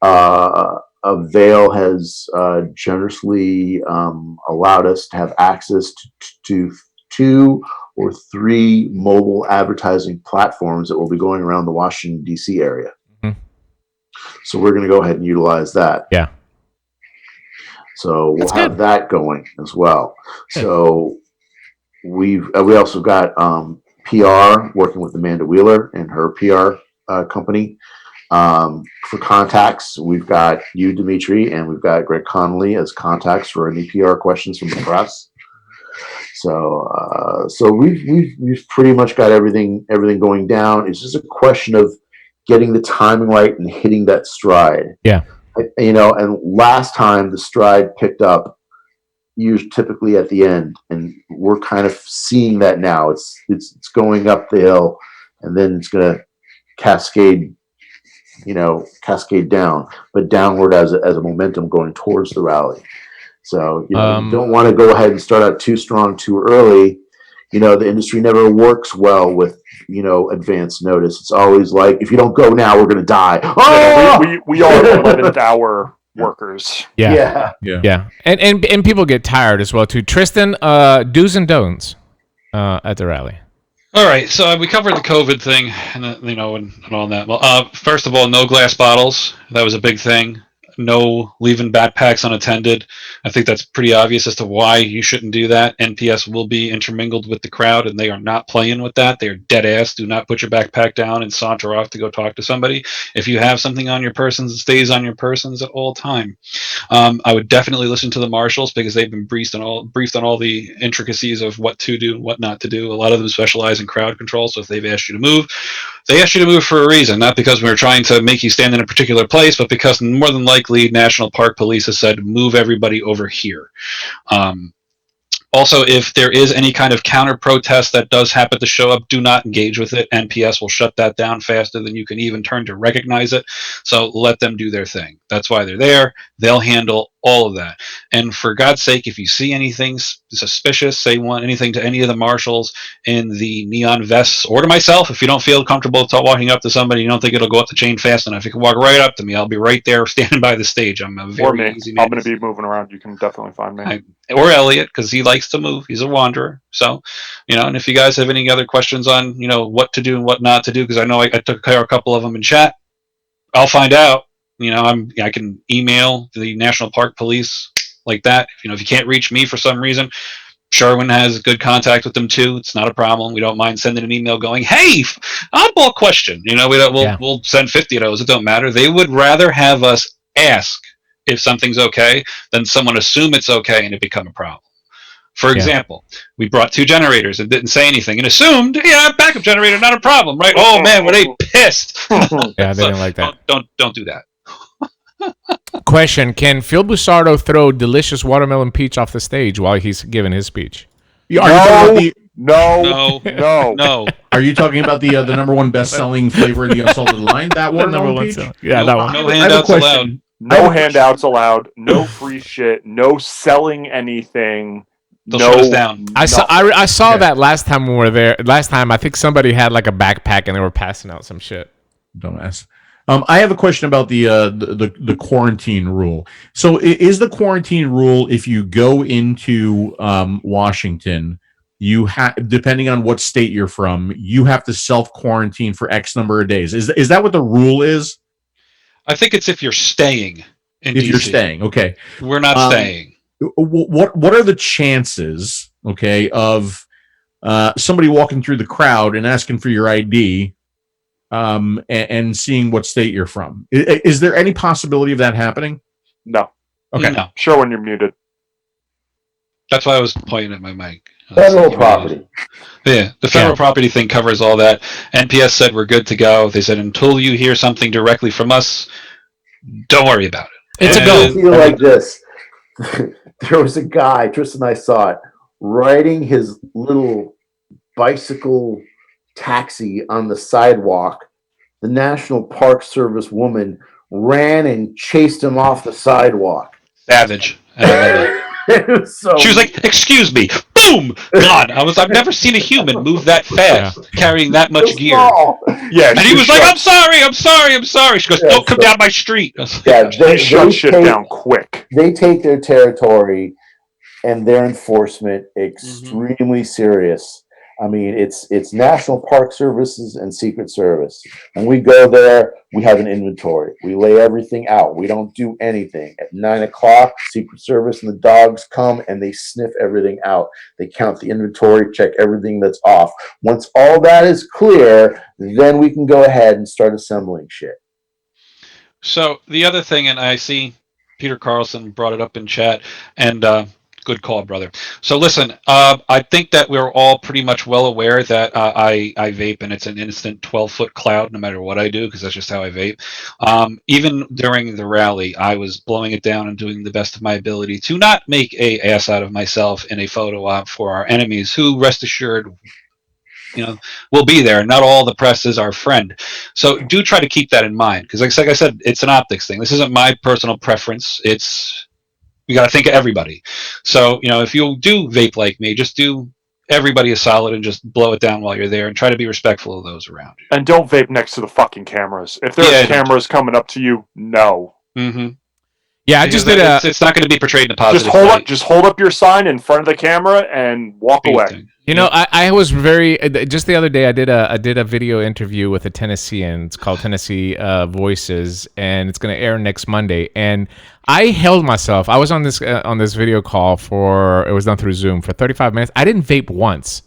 𝗲𝗃 has generously allowed us to have access to 2 or 3 mobile advertising platforms that will be going around the Washington, D.C. area. Mm-hmm. So we're going to go ahead and utilize that. Yeah. So we'll have that going as well. Good. So we also got PR working with Amanda Wheeler and her PR company. For contacts, we've got you, Dimitri, and we've got Greg Connolly as contacts for any PR questions from the press. So we've pretty much got everything going down. It's just a question of getting the timing right and hitting that stride. Yeah. You know, and last time the stride picked up usually typically at the end, and we're kind of seeing that now. It's going up the hill, and then it's going to cascade down, but downward as a momentum going towards the rally. So you don't want to go ahead and start out too strong too early. You know, the industry never works well with advance notice. It's always like, if you don't go now, we're going to die. Oh! We are 11th hour workers. Yeah. And people get tired as well too. Tristan, do's and don'ts at the rally. All right, so we covered the COVID thing and all that. Well, first of all, no glass bottles. That was a big thing. No leaving backpacks unattended. I think that's pretty obvious as to why you shouldn't do that. NPS will be intermingled with the crowd, and they are not playing with that. They are dead ass. Do not put your backpack down and saunter off to go talk to somebody. If you have something on your persons, it stays on your persons at all time. I would definitely listen to the marshals, because they've been briefed on all the intricacies of what to do and what not to do. A lot of them specialize in crowd control, so if they've asked you to move, they asked you to move for a reason, not because we were trying to make you stand in a particular place, but because more than likely National Park Police has said, move everybody over here. Also, if there is any kind of counter protest that does happen to show up, do not engage with it. NPS will shut that down faster than you can even turn to recognize it. So let them do their thing. That's why they're there. They'll handle all of that. And for God's sake, if you see anything suspicious, say anything to any of the marshals in the neon vests, or to myself, if you don't feel comfortable walking up to somebody, you don't think it'll go up the chain fast enough, you can walk right up to me. I'll be right there standing by the stage. I'm a very easy man. I'm going to be moving around. You can definitely find me. Or Elliott, because he likes to move. He's a wanderer. So, and if you guys have any other questions on, what to do and what not to do, because I know I took care of a couple of them in chat, I'll find out. I can email the National Park Police like that. If you can't reach me for some reason, Sherwin has good contact with them too. It's not a problem. We don't mind sending an email going, "Hey, oddball question." We'll send 50 of those. It don't matter. They would rather have us ask if something's okay than someone assume it's okay and it become a problem. For example, we brought 2 generators and didn't say anything and assumed, backup generator, not a problem, right? Oh man, were they pissed? Yeah, they didn't like that. Don't do that. Question: Can 𝗶𝗵𝗶𝗀 throw delicious watermelon peach off the stage while he's giving his speech? No. Are you talking about the number one best-selling flavor in the unsalted line? That watermelon peach? Yeah, that one. No handouts allowed. No handouts allowed. No free shit. No selling anything. They'll shut us down. I saw that last time we were there. Last time, I think somebody had like a backpack and they were passing out some shit. Dumbass. I have a question about the quarantine rule. So is the quarantine rule, if you go into Washington, you have, depending on what state you're from, you have to self-quarantine for X number of days. Is that what the rule is? I think it's if you're staying in If DC. you're staying, okay. We're not staying. What are the chances, okay, of somebody walking through the crowd and asking for your ID and seeing what state you're from? Is there any possibility of that happening? No. Okay. No. Sure, when you're muted. That's why I was pointing at my mic. Federal property. Yeah, the federal property thing covers all that. NPS said we're good to go. They said until you hear something directly from us, don't worry about it. It's a I go. feel like this. There was a guy, Tristan and I saw it, riding his little bicycle taxi on the sidewalk. The National Park Service woman ran and chased him off the sidewalk. Savage. I love it. She was like, "Excuse me!" Boom, gone. I've never seen a human move that fast, carrying that much gear. Yeah, and he was like, "I'm sorry." She goes, "Don't come down my street." Yeah, they shut shit down quick. They take their territory and their enforcement extremely serious. I mean, it's National Park Services and Secret Service. When we go there, we have an inventory. We lay everything out. We don't do anything. At 9 o'clock, Secret Service and the dogs come and they sniff everything out. They count the inventory, check everything that's off. Once all that is clear, then we can go ahead and start assembling shit. So the other thing, and I see Peter Carlson brought it up in chat, and good call, brother. So listen, I think that we're all pretty much well aware that I vape, and it's an instant 12-foot cloud no matter what I do, because that's just how I vape. Even during the rally, I was blowing it down and doing the best of my ability to not make a ass out of myself in a photo op for our enemies, who, rest assured, will be there. Not all the press is our friend. So do try to keep that in mind, because like I said, it's an optics thing. This isn't my personal preference. We got to think of everybody. So, if you do vape like me, just do everybody a solid and just blow it down while you're there, and try to be respectful of those around you. And don't vape next to the fucking cameras. If there's cameras coming up to you, no. Mm-hmm. Yeah, I just did it's not going to be portrayed in a positive light. Just hold up your sign in front of the camera and walk away. I was very just the other day. I did a video interview with a Tennessean. It's called Tennessee Voices, and it's going to air next Monday. And I held myself. I was on this video call it was done through Zoom for 35 minutes. I didn't vape once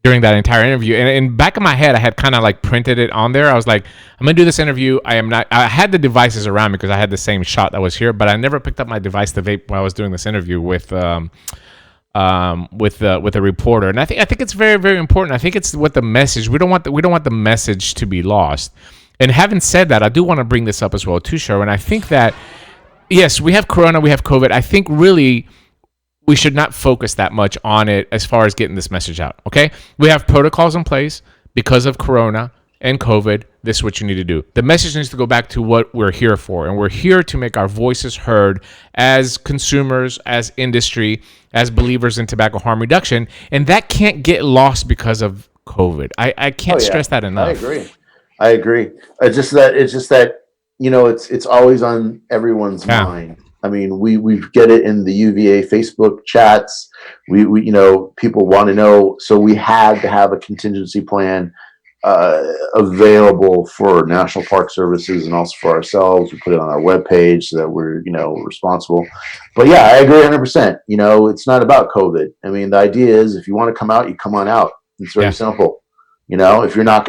during that entire interview. And in back of my head, I had kind of like printed it on there. I was like, I'm going to do this interview. I had the devices around me because I had the same shot that was here, but I never picked up my device to vape while I was doing this interview with a reporter. And I think it's very, very important. I think it's what the message, we don't want the message to be lost. And having said that, I do want to bring this up as well too, Sherwin. I think that, yes, we have Corona, we have COVID. I think really we should not focus that much on it as far as getting this message out, okay? We have protocols in place because of Corona and COVID. This is what you need to do. The message needs to go back to what we're here for, and we're here to make our voices heard as consumers, as industry, as believers in tobacco harm reduction, and that can't get lost because of COVID. I can't stress that enough. I agree. It's just that it's always on everyone's mind. I mean, we get it in the UVA Facebook chats. We people want to know, so we had to have a contingency plan available for National Park Services and also for ourselves. We put it on our webpage so that we're responsible. But yeah, I agree 100%. It's not about COVID. I mean, the idea is if you want to come out, you come on out. It's very simple. If you're not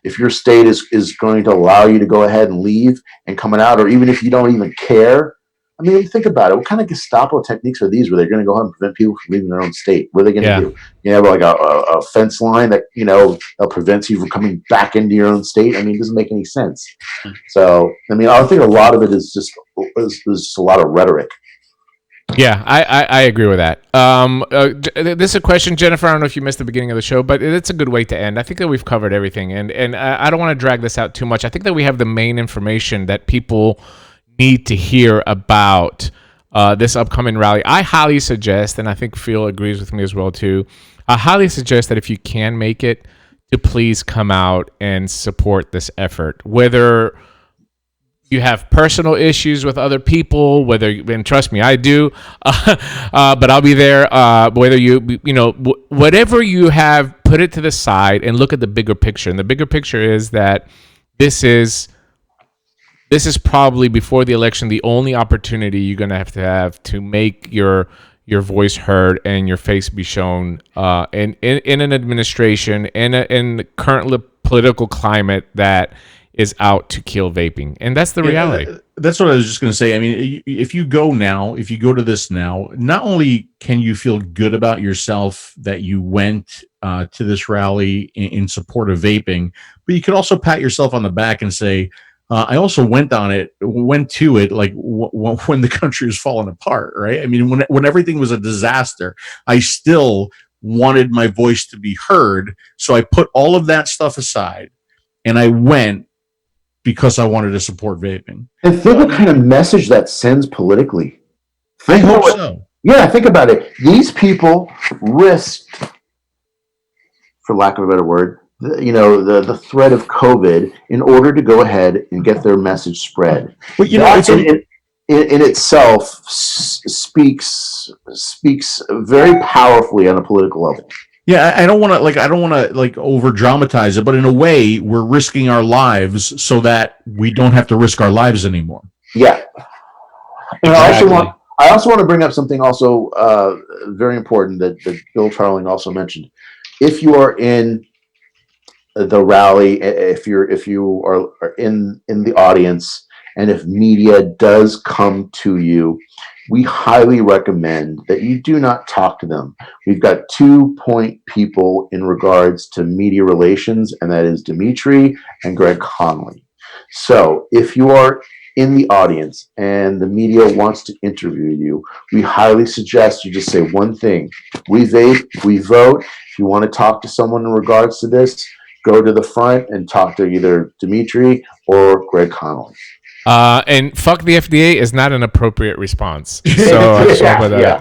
if your state is going to allow you to go ahead and leave and coming out, or even if you don't even care. I mean, think about it. What kind of Gestapo techniques are these where they're going to go ahead and prevent people from leaving their own state? What are they going to do? You have like a fence line that, prevents you from coming back into your own state? I mean, it doesn't make any sense. So, I mean, I think a lot of it is just a lot of rhetoric. Yeah, I agree with that. This is a question, Jennifer. I don't know if you missed the beginning of the show, but it's a good way to end. I think that we've covered everything, and I don't want to drag this out too much. I think that we have the main information that people need to hear about this upcoming rally, I highly suggest, and I think Phil agrees with me as well too, I highly suggest that if you can make it, to please come out and support this effort. Whether you have personal issues with other people, and trust me, I do, but I'll be there. Whether whatever you have, put it to the side and look at the bigger picture. And the bigger picture is that this is probably, before the election, the only opportunity you're going to have to make your voice heard and your face be shown in an administration, in the current political climate that is out to kill vaping. And that's the reality. That's what I was just going to say. I mean, if you go to this now, not only can you feel good about yourself that you went to this rally in support of vaping, but you could also pat yourself on the back and say, I also went to it like when the country was falling apart, right? I mean, when everything was a disaster, I still wanted my voice to be heard. So I put all of that stuff aside and I went because I wanted to support vaping. And think what kind of message that sends politically. I hope so. Yeah, think about it. These people risked, for lack of a better word, the threat of COVID in order to go ahead and get their message spread. But in itself speaks very powerfully on a political level. Yeah, I don't want to over dramatize it, but in a way, we're risking our lives so that we don't have to risk our lives anymore. Yeah. And Exactly. I also want to bring up something also very important that Bill Charling also mentioned. If you are in the rally, if you are in the audience, and if media does come to you, we highly recommend that you do not talk to them. We've got 2 point people in regards to media relations, and that is Dimitri and Greg Conley. So if you are in the audience and the media wants to interview you, we highly suggest you just say one thing: we vape, we vote. If you want to talk to someone in regards to this, go to the front and talk to either Dimitri or Greg Conley. And fuck the FDA is not an appropriate response. So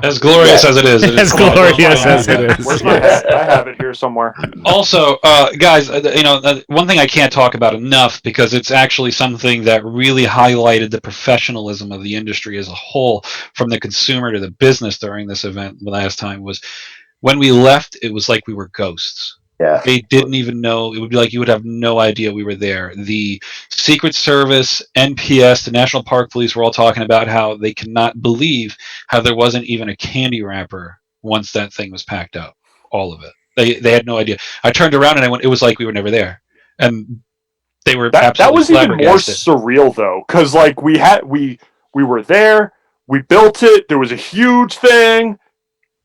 As glorious as it is. As glorious as it is. Where's my hat? I have it here somewhere. Also, guys, one thing I can't talk about enough, because it's actually something that really highlighted the professionalism of the industry as a whole, from the consumer to the business during this event last time, was when we left, it was like we were ghosts. Yeah. They didn't even know. It would be like you would have no idea we were there. The Secret Service, NPS, the National Park Police were all talking about how they cannot believe how there wasn't even a candy wrapper once that thing was packed up. All of it. They had no idea. I turned around and I went, it was like we were never there. And they were that was even more flabbergasted. surreal though, because like we were there, we built it, there was a huge thing,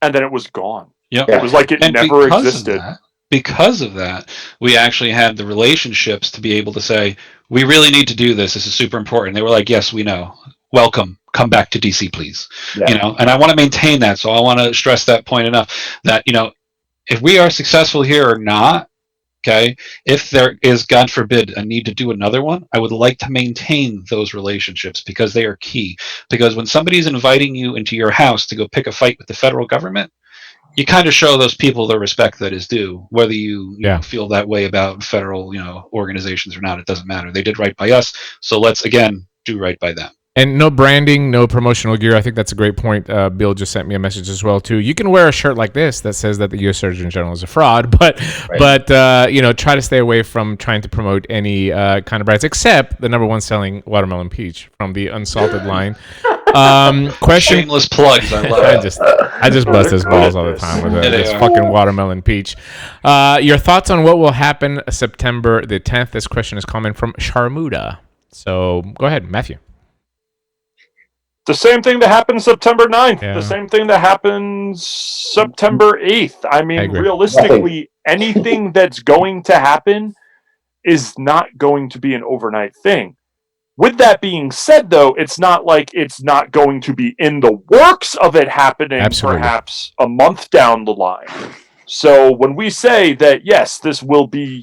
and then it was gone. Yep. It was like it never existed. Because of that, we actually had the relationships to be able to say, we really need to do this. This is super important. They were like, yes, we know. Welcome. Come back to DC, please. Yeah. And I want to maintain that. So I want to stress that point enough that, if we are successful here or not, okay, if there is, God forbid, a need to do another one, I would like to maintain those relationships, because they are key. Because when somebody's inviting you into your house to go pick a fight with the federal government, you kind of show those people the respect that is due, whether you feel that way about federal, organizations or not. It doesn't matter. They did right by us, so let's again do right by them. And no branding, no promotional gear. I think that's a great point. Bill just sent me a message as well too. You can wear a shirt like this that says that the U.S. Surgeon General is a fraud, but try to stay away from trying to promote any kind of brands, except the number one selling watermelon peach from the unsalted line. Question. Shameless plugs. I love it. I just bust his balls all the time with this fucking watermelon peach. Your thoughts on what will happen September the 10th? This question is coming from Sharmuda. So go ahead, Matthew. The same thing that happened September 9th. Yeah. The same thing that happens September 8th. I mean, realistically, anything that's going to happen is not going to be an overnight thing. With that being said, though, it's not like it's not going to be in the works of it happening perhaps a month down the line. So when we say that, yes, this will be,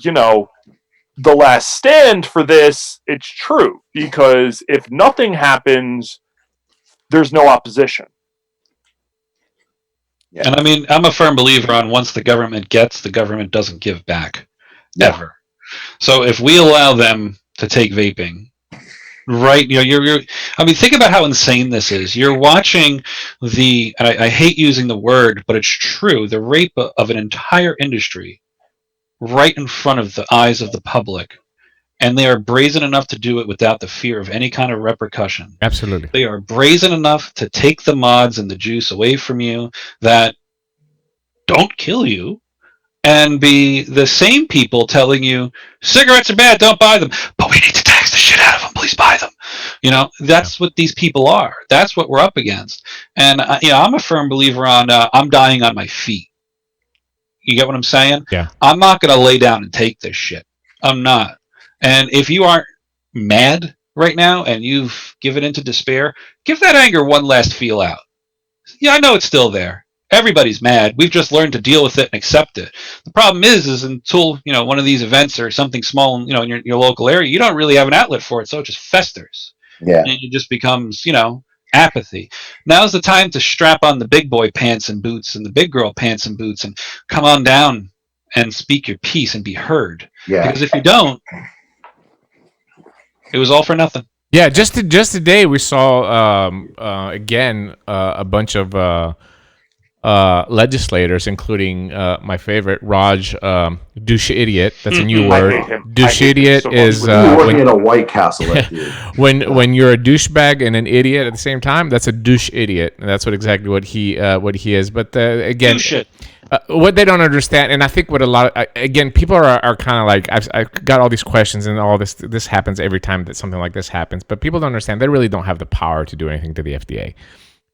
the last stand for this, it's true, because if nothing happens, there's no opposition. Yeah. And I mean, I'm a firm believer on once the government gets, the government doesn't give back, ever. So if we allow them to take vaping, right? You're. I mean, think about how insane this is. You're watching and I hate using the word, but it's true. The rape of an entire industry, right in front of the eyes of the public, and they are brazen enough to do it without the fear of any kind of repercussion. Absolutely. They are brazen enough to take the mods and the juice away from you that don't kill you, and be the same people telling you cigarettes are bad, don't buy them, but we need to tax the shit out of them, please buy them. That's what these people are. That's what we're up against. And I'm a firm believer on I'm dying on my feet. You get what I'm saying? Yeah. I'm not going to lay down and take this shit. I'm not. And if you aren't mad right now and you've given into despair, give that anger one last feel out. Yeah, I know it's still there. Everybody's mad. We've just learned to deal with it and accept it. The problem is until one of these events or something small, in your local area, you don't really have an outlet for it, so it just festers. Yeah, and it just becomes apathy. Now's the time to strap on the big boy pants and boots and the big girl pants and boots and come on down and speak your piece and be heard. Yeah. Because if you don't, it was all for nothing. Yeah, just today we saw again a bunch of legislators, including my favorite Raj 𝗓𝗓 idiot. That's a new word. 𝗓𝗓 idiot is working in a White Castle. when you're a douchebag and an idiot at the same time. That's a douche idiot, and that's exactly what he is. But again, what they don't understand, and I think what a lot of, again, people are kind of like, I've got all these questions, and all this happens every time that something like this happens, but people don't understand they really don't have the power to do anything to the FDA.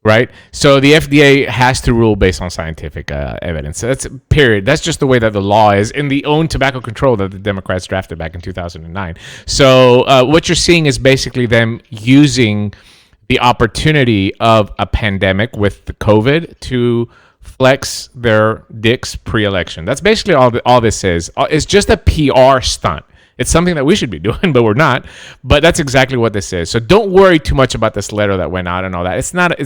Right, so the FDA has to rule based on scientific evidence. That's period. That's just the way that the law is in the own tobacco control that the Democrats drafted back in 2009. So what you're seeing is basically them using the opportunity of a pandemic with the COVID to flex their dicks pre-election. That's basically all this is. It's just a PR stunt. It's something that we should be doing, but we're not. But that's exactly what this is. So don't worry too much about this letter that went out and all that. It's not.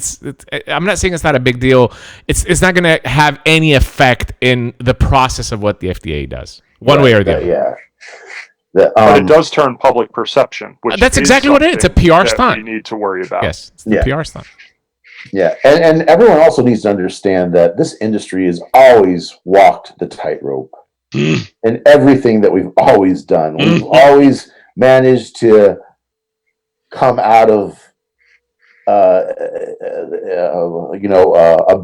I'm not saying it's not a big deal. It's not going to have any effect in the process of what the FDA does, one way or the other. Yeah. But it does turn public perception, which that's exactly what it is. It's a PR stunt. You need to worry about. Yes, it's the PR stunt. Yeah, and everyone also needs to understand that this industry has always walked the tightrope. And everything that we've always done, we've always managed to come out of a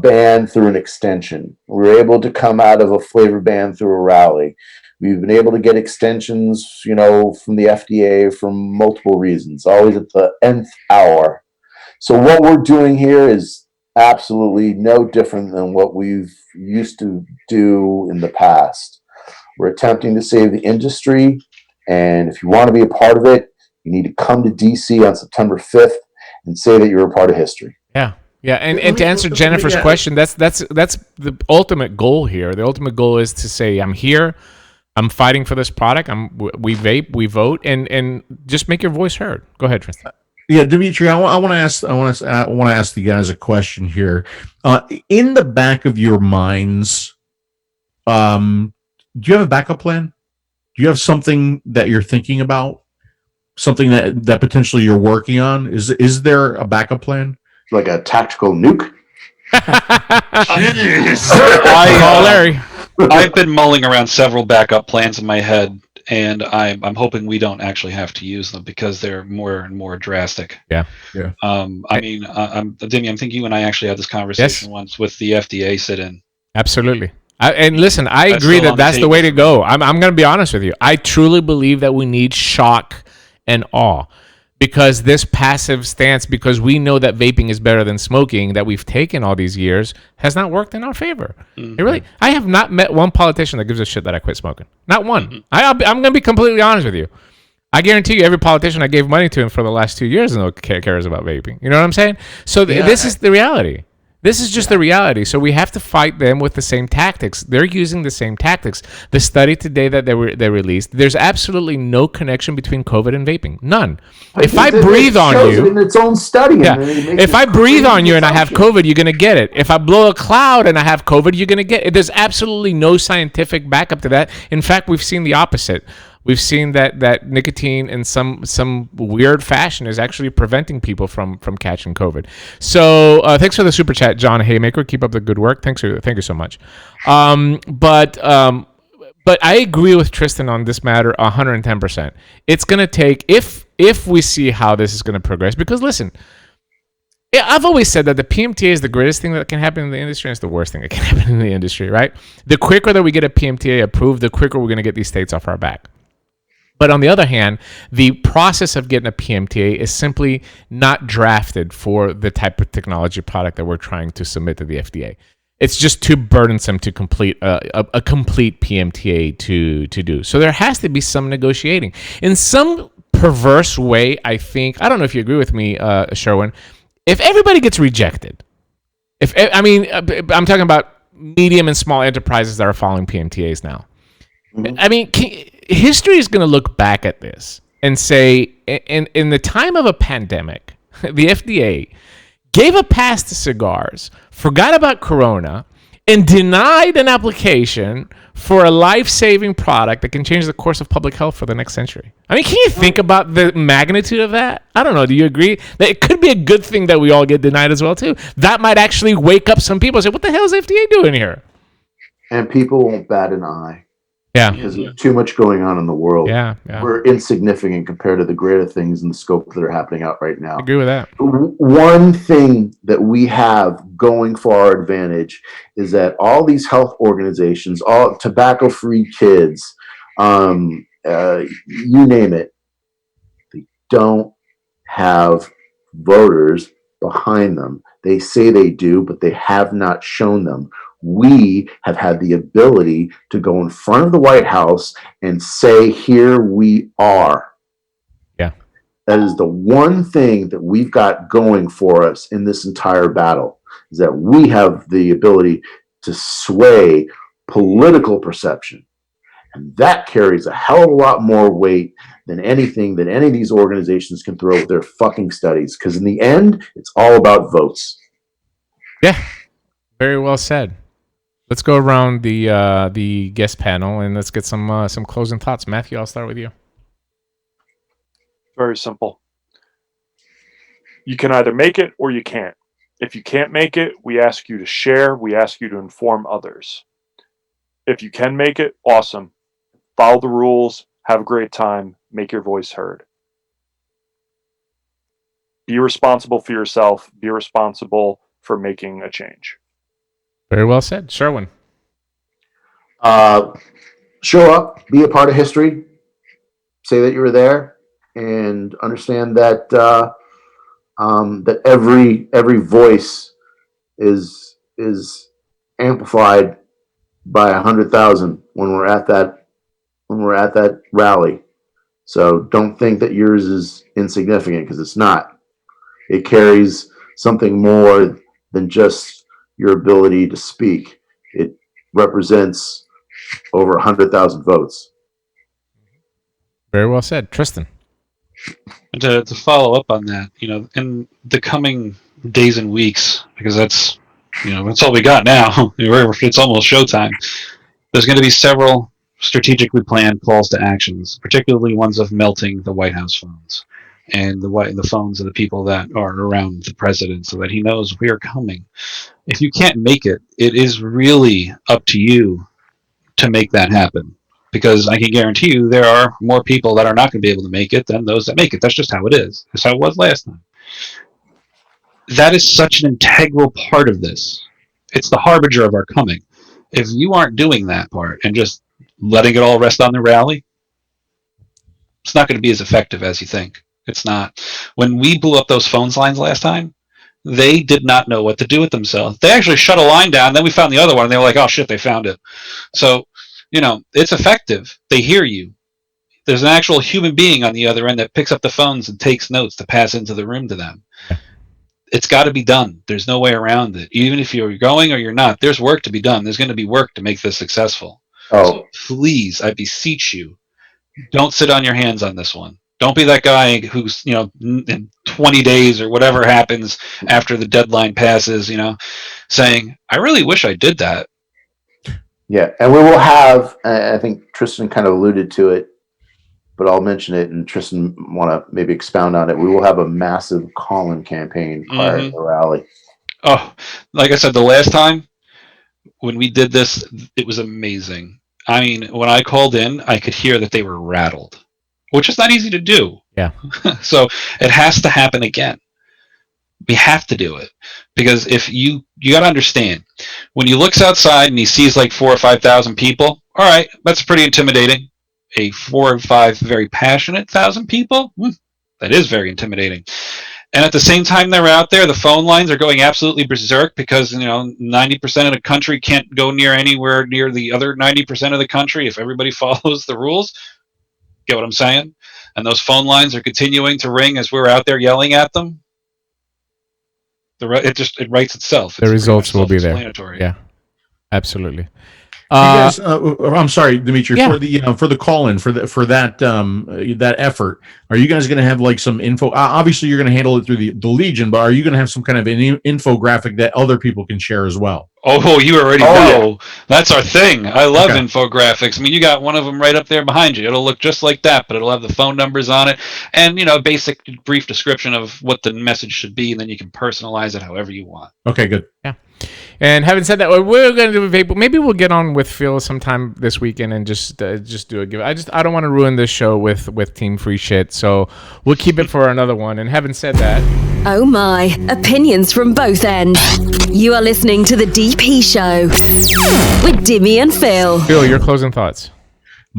ban through an extension. We were able to come out of a flavor ban through a rally. We've been able to get extensions, from the FDA for multiple reasons, always at the nth hour. So what we're doing here is absolutely no different than what we've used to do in the past. We're attempting to save the industry, and if you want to be a part of it, you need to come to DC on September 5th and say that you're a part of history. Yeah, and to answer Jennifer's question, that's the ultimate goal here. The ultimate goal is to say, I'm here, I'm fighting for this product, we vape, we vote, and just make your voice heard. Go ahead, Tristan. Yeah, Dimitri, I want to ask the guys a question here. In the back of your minds, do you have a backup plan? Do you have something that you're thinking about? Something that potentially you're working on? Is there a backup plan? Like a tactical nuke? Larry. I've been mulling around several backup plans in my head, and I'm hoping we don't actually have to use them because they're more and more drastic. Yeah. I mean, Dimi, I think you and I actually had this conversation once with the FDA sit-in. Absolutely. And listen, I agree that that's the way to go. I'm going to be honest with you. I truly believe that we need shock and awe, because this passive stance, because we know that vaping is better than smoking, that we've taken all these years, has not worked in our favor. Mm-hmm. I have not met one politician that gives a shit that I quit smoking. Not one. Mm-hmm. I'm going to be completely honest with you. I guarantee you, every politician I gave money to him for the last 2 years cares about vaping. You know what I'm saying? So this is the reality. This is just the reality. So we have to fight them with the same tactics. They're using the same tactics. The study today that they released, there's absolutely no connection between COVID and vaping. None. If I breathe on you, in its own study. yeah. If I breathe on you and I have COVID, you're gonna get it. If I blow a cloud and I have COVID, you're gonna get it. There's absolutely no scientific backup to that. In fact, we've seen the opposite. We've seen that nicotine in some weird fashion is actually preventing people from catching COVID. So thanks for the super chat, John Haymaker. Keep up the good work. Thank you so much. But I agree with Tristan on this matter 110%. It's gonna take if we see how this is gonna progress. Because listen, yeah, I've always said that the PMTA is the greatest thing that can happen in the industry, and it's the worst thing that can happen in the industry. Right? The quicker that we get a PMTA approved, the quicker we're gonna get these states off our back. But on the other hand, the process of getting a PMTA is simply not drafted for the type of technology product that we're trying to submit to the FDA. It's just too burdensome to complete a complete PMTA to do. So there has to be some negotiating. In some perverse way, I think, I don't know if you agree with me, Sherwin, if everybody gets rejected, I'm talking about medium and small enterprises that are following PMTAs now. Mm-hmm. I mean, history is going to look back at this and say, in the time of a pandemic, the FDA gave a pass to cigars, forgot about Corona, and denied an application for a life-saving product that can change the course of public health for the next century. I mean, can you think about the magnitude of that? I don't know. Do you agree that it could be a good thing that we all get denied as well, too? That might actually wake up some people and say, what the hell is FDA doing here? And people won't bat an eye. Yeah. Because there's too much going on in the world. Yeah. We're insignificant compared to the greater things in the scope that are happening out right now. I agree with that. One thing that we have going for our advantage is that all these health organizations, all tobacco-free kids, you name it, they don't have voters behind them. They say they do, but they have not shown them. We have had the ability to go in front of the White House and say, here we are. Yeah. That is the one thing that we've got going for us in this entire battle, is that we have the ability to sway political perception. And that carries a hell of a lot more weight than anything that any of these organizations can throw with their fucking studies. Because in the end, it's all about votes. Yeah. Very well said. Let's go around the guest panel and let's get some closing thoughts. Matthew, I'll start with you. Very simple. You can either make it or you can't. If you can't make it, we ask you to share. We ask you to inform others. If you can make it, awesome. Follow the rules. Have a great time. Make your voice heard. Be responsible for yourself. Be responsible for making a change. Very well said. Sherwin. Show up, be a part of history, say that you were there, and understand that that every voice is amplified by 100,000 when we're at that rally. So don't think that yours is insignificant, because it's not. It carries something more than just your ability to speak. It represents over 100,000 votes. Very well said. Tristan. To follow up on that, in the coming days and weeks, because that's all we got now. It's almost showtime. There's going to be several strategically planned calls to actions, particularly ones of melting the White House phones and the phones of the people that are around the president, so that he knows we are coming. If you can't make it, it is really up to you to make that happen, because I can guarantee you there are more people that are not going to be able to make it than those that make it. That's just how it is. That's how it was last time. That is such an integral part of this. It's the harbinger of our coming. If you aren't doing that part and just letting it all rest on the rally, it's not going to be as effective as you think. It's not. When we blew up those phones lines last time, they did not know what to do with themselves. They actually shut a line down. Then we found the other one, and they were like, oh, shit, they found it. So, it's effective. They hear you. There's an actual human being on the other end that picks up the phones and takes notes to pass into the room to them. it's got to be done. There's no way around it. Even if you're going or you're not, there's work to be done. There's going to be work to make this successful. So please, I beseech you, don't sit on your hands on this one. Don't be that guy who's, in 20 days or whatever happens after the deadline passes, saying, I really wish I did that. Yeah, and we will have, I think Tristan kind of alluded to it, but I'll mention it, and Tristan want to maybe expound on it. We will have a massive call-in campaign prior to the rally. Oh, like I said, the last time when we did this, it was amazing. I mean, when I called in, I could hear that they were rattled, which is not easy to do. Yeah. So it has to happen again. We have to do it, because if you got to understand, when he looks outside and he sees like 4,000 or 5,000 people, all right, that's pretty intimidating. A 4 or 5 very passionate 1,000 people, that is very intimidating. And at the same time they're out there, the phone lines are going absolutely berserk because 90% of the country can't go anywhere near the other 90% of the country if everybody follows the rules. Get what I'm saying? And those phone lines are continuing to ring as we're out there yelling at them. It writes itself. The results will be there. Yeah, absolutely. You guys, I'm sorry, Dimitri, Yeah. for the call-in for that effort. Are you guys going to have like some info? Obviously, you're going to handle it through the Legion, but are you going to have some kind of an infographic that other people can share as well? Oh, you already know. Yeah. That's our thing. I love infographics. I mean, you got one of them right up there behind you. It'll look just like that, but it'll have the phone numbers on it and, basic brief description of what the message should be, and then you can personalize it however you want. Okay, good. Yeah. And having said that, we're going to do a vape. Maybe we'll get on with Phil sometime this weekend and just do a give. I don't want to ruin this show with Team Free Shit, so we'll keep it for another one. And having said that, oh my, opinions from both ends. You are listening to the DP Show with Dimmy and Phil. Phil, your closing thoughts.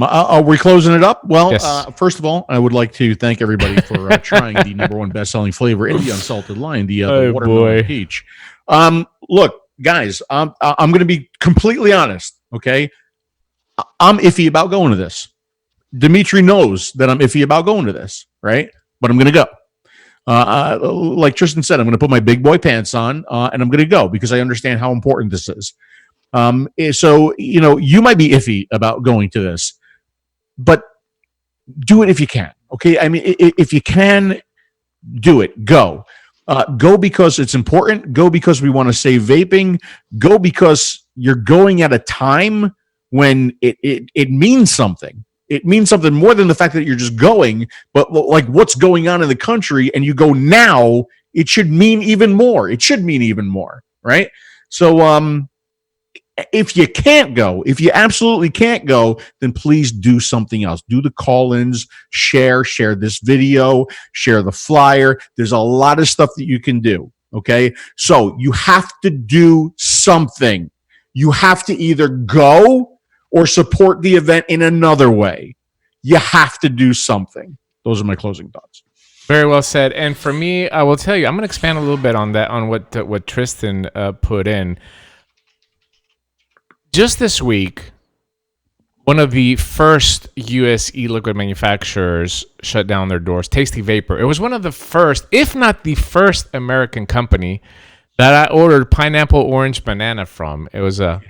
Are we closing it up? Well, yes. First of all, I would like to thank everybody for trying the #1 best-selling flavor in the unsalted line, the watermelon peach. Look, guys, I'm going to be completely honest, okay? I'm iffy about going to this. Dimitri knows that I'm iffy about going to this, right? But I'm going to go. Like Tristan said, I'm going to put my big boy pants on, and I'm going to go because I understand how important this is. So, you might be iffy about going to this, but do it if you can, okay? I mean, if you can, do it. Go. Go because it's important. Go because we want to save vaping. Go because you're going at a time when it means something. It means something more than the fact that you're just going, but like what's going on in the country, and you go now, it should mean even more. It should mean even more, right? So, if you can't go, if you absolutely can't go, then please do something else. Do the call-ins, share this video, share the flyer. There's a lot of stuff that you can do, okay? So you have to do something. You have to either go or support the event in another way. You have to do something. Those are my closing thoughts. Very well said. And for me, I will tell you, I'm going to expand a little bit on that, on what Tristan put in. Just this week, one of the first U.S. e-liquid manufacturers shut down their doors, Tasty Vapor. It was one of the first, if not the first American company that I ordered pineapple orange banana from. It was a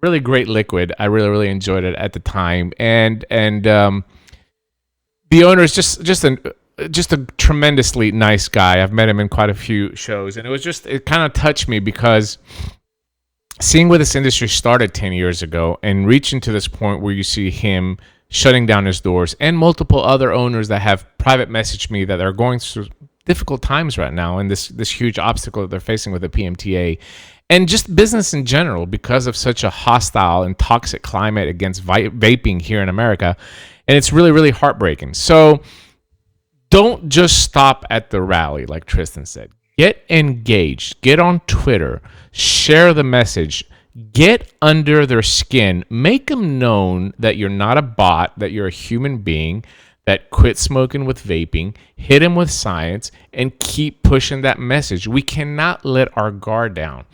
really great liquid. I really, really enjoyed it at the time. And the owner is just a tremendously nice guy. I've met him in quite a few shows. And it kind of touched me because seeing where this industry started 10 years ago and reaching to this point where you see him shutting down his doors and multiple other owners that have private messaged me that are going through difficult times right now and this huge obstacle that they're facing with the PMTA and just business in general because of such a hostile and toxic climate against vaping here in America. And it's really, really heartbreaking. So don't just stop at the rally, like Tristan said. Get engaged. Get on Twitter. Share the message. Get under their skin. Make them known that you're not a bot, that you're a human being, that quit smoking with vaping, hit them with science, and keep pushing that message. We cannot let our guard down.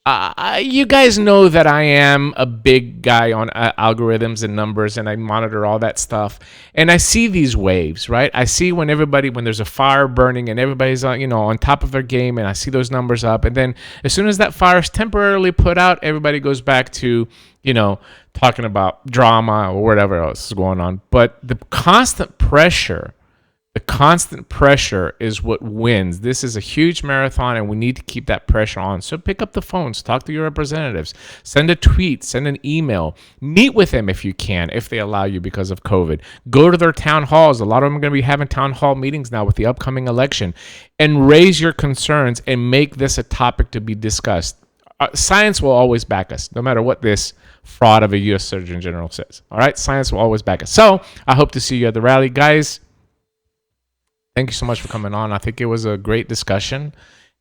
You guys know that I am a big guy on algorithms and numbers, and I monitor all that stuff. And I see these waves, right? I see when there's a fire burning and everybody's on top of their game, and I see those numbers up. And then as soon as that fire is temporarily put out, everybody goes back to, talking about drama or whatever else is going on. But the constant pressure is what wins. This is a huge marathon, and we need to keep that pressure on. So pick up the phones, talk to your representatives, send a tweet, send an email, meet with them if you can, if they allow you because of COVID. Go to their town halls. A lot of them are going to be having town hall meetings now with the upcoming election, and raise your concerns and make this a topic to be discussed. Science will always back us, no matter what this fraud of a U.S. Surgeon General says. All right, science will always back us. So I hope to see you at the rally, guys. Thank you so much for coming on. I think it was a great discussion,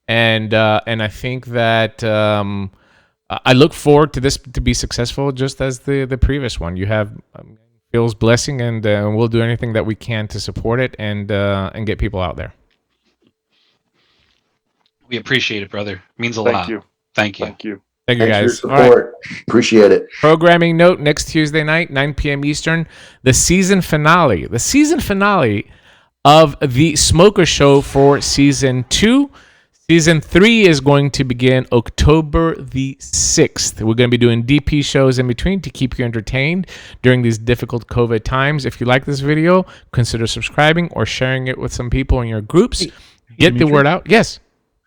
and I think that I look forward to this to be successful, just as the previous one. You have Phil's blessing, and we'll do anything that we can to support it and get people out there. We appreciate it, brother. It means a lot. Thank you. Thank you, guys. For your support. Right. Appreciate it. Programming note: next Tuesday night, 9 p.m. Eastern, the season finale. The season finale of the Smoker Show for season 2. Season 3 is going to begin October the 6th. We're going to be doing DP shows in between to keep you entertained during these difficult COVID times. If you like this video, consider subscribing or sharing it with some people in your groups. Get the word out. Yes.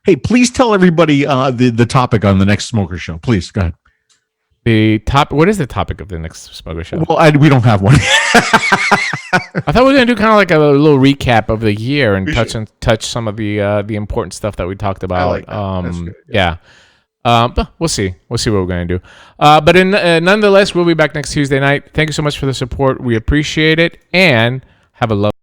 Hey, please tell everybody the topic on the next Smoker Show. Please, go ahead. What is the topic of the next Smoker Show? Well, we don't have one. I thought we were gonna do kind of like a little recap of the year and touch some of the important stuff that we talked about. I like that. That's good. Yeah. But we'll see. We'll see what we're gonna do. But nonetheless, we'll be back next Tuesday night. Thank you so much for the support. We appreciate it, and have a lovely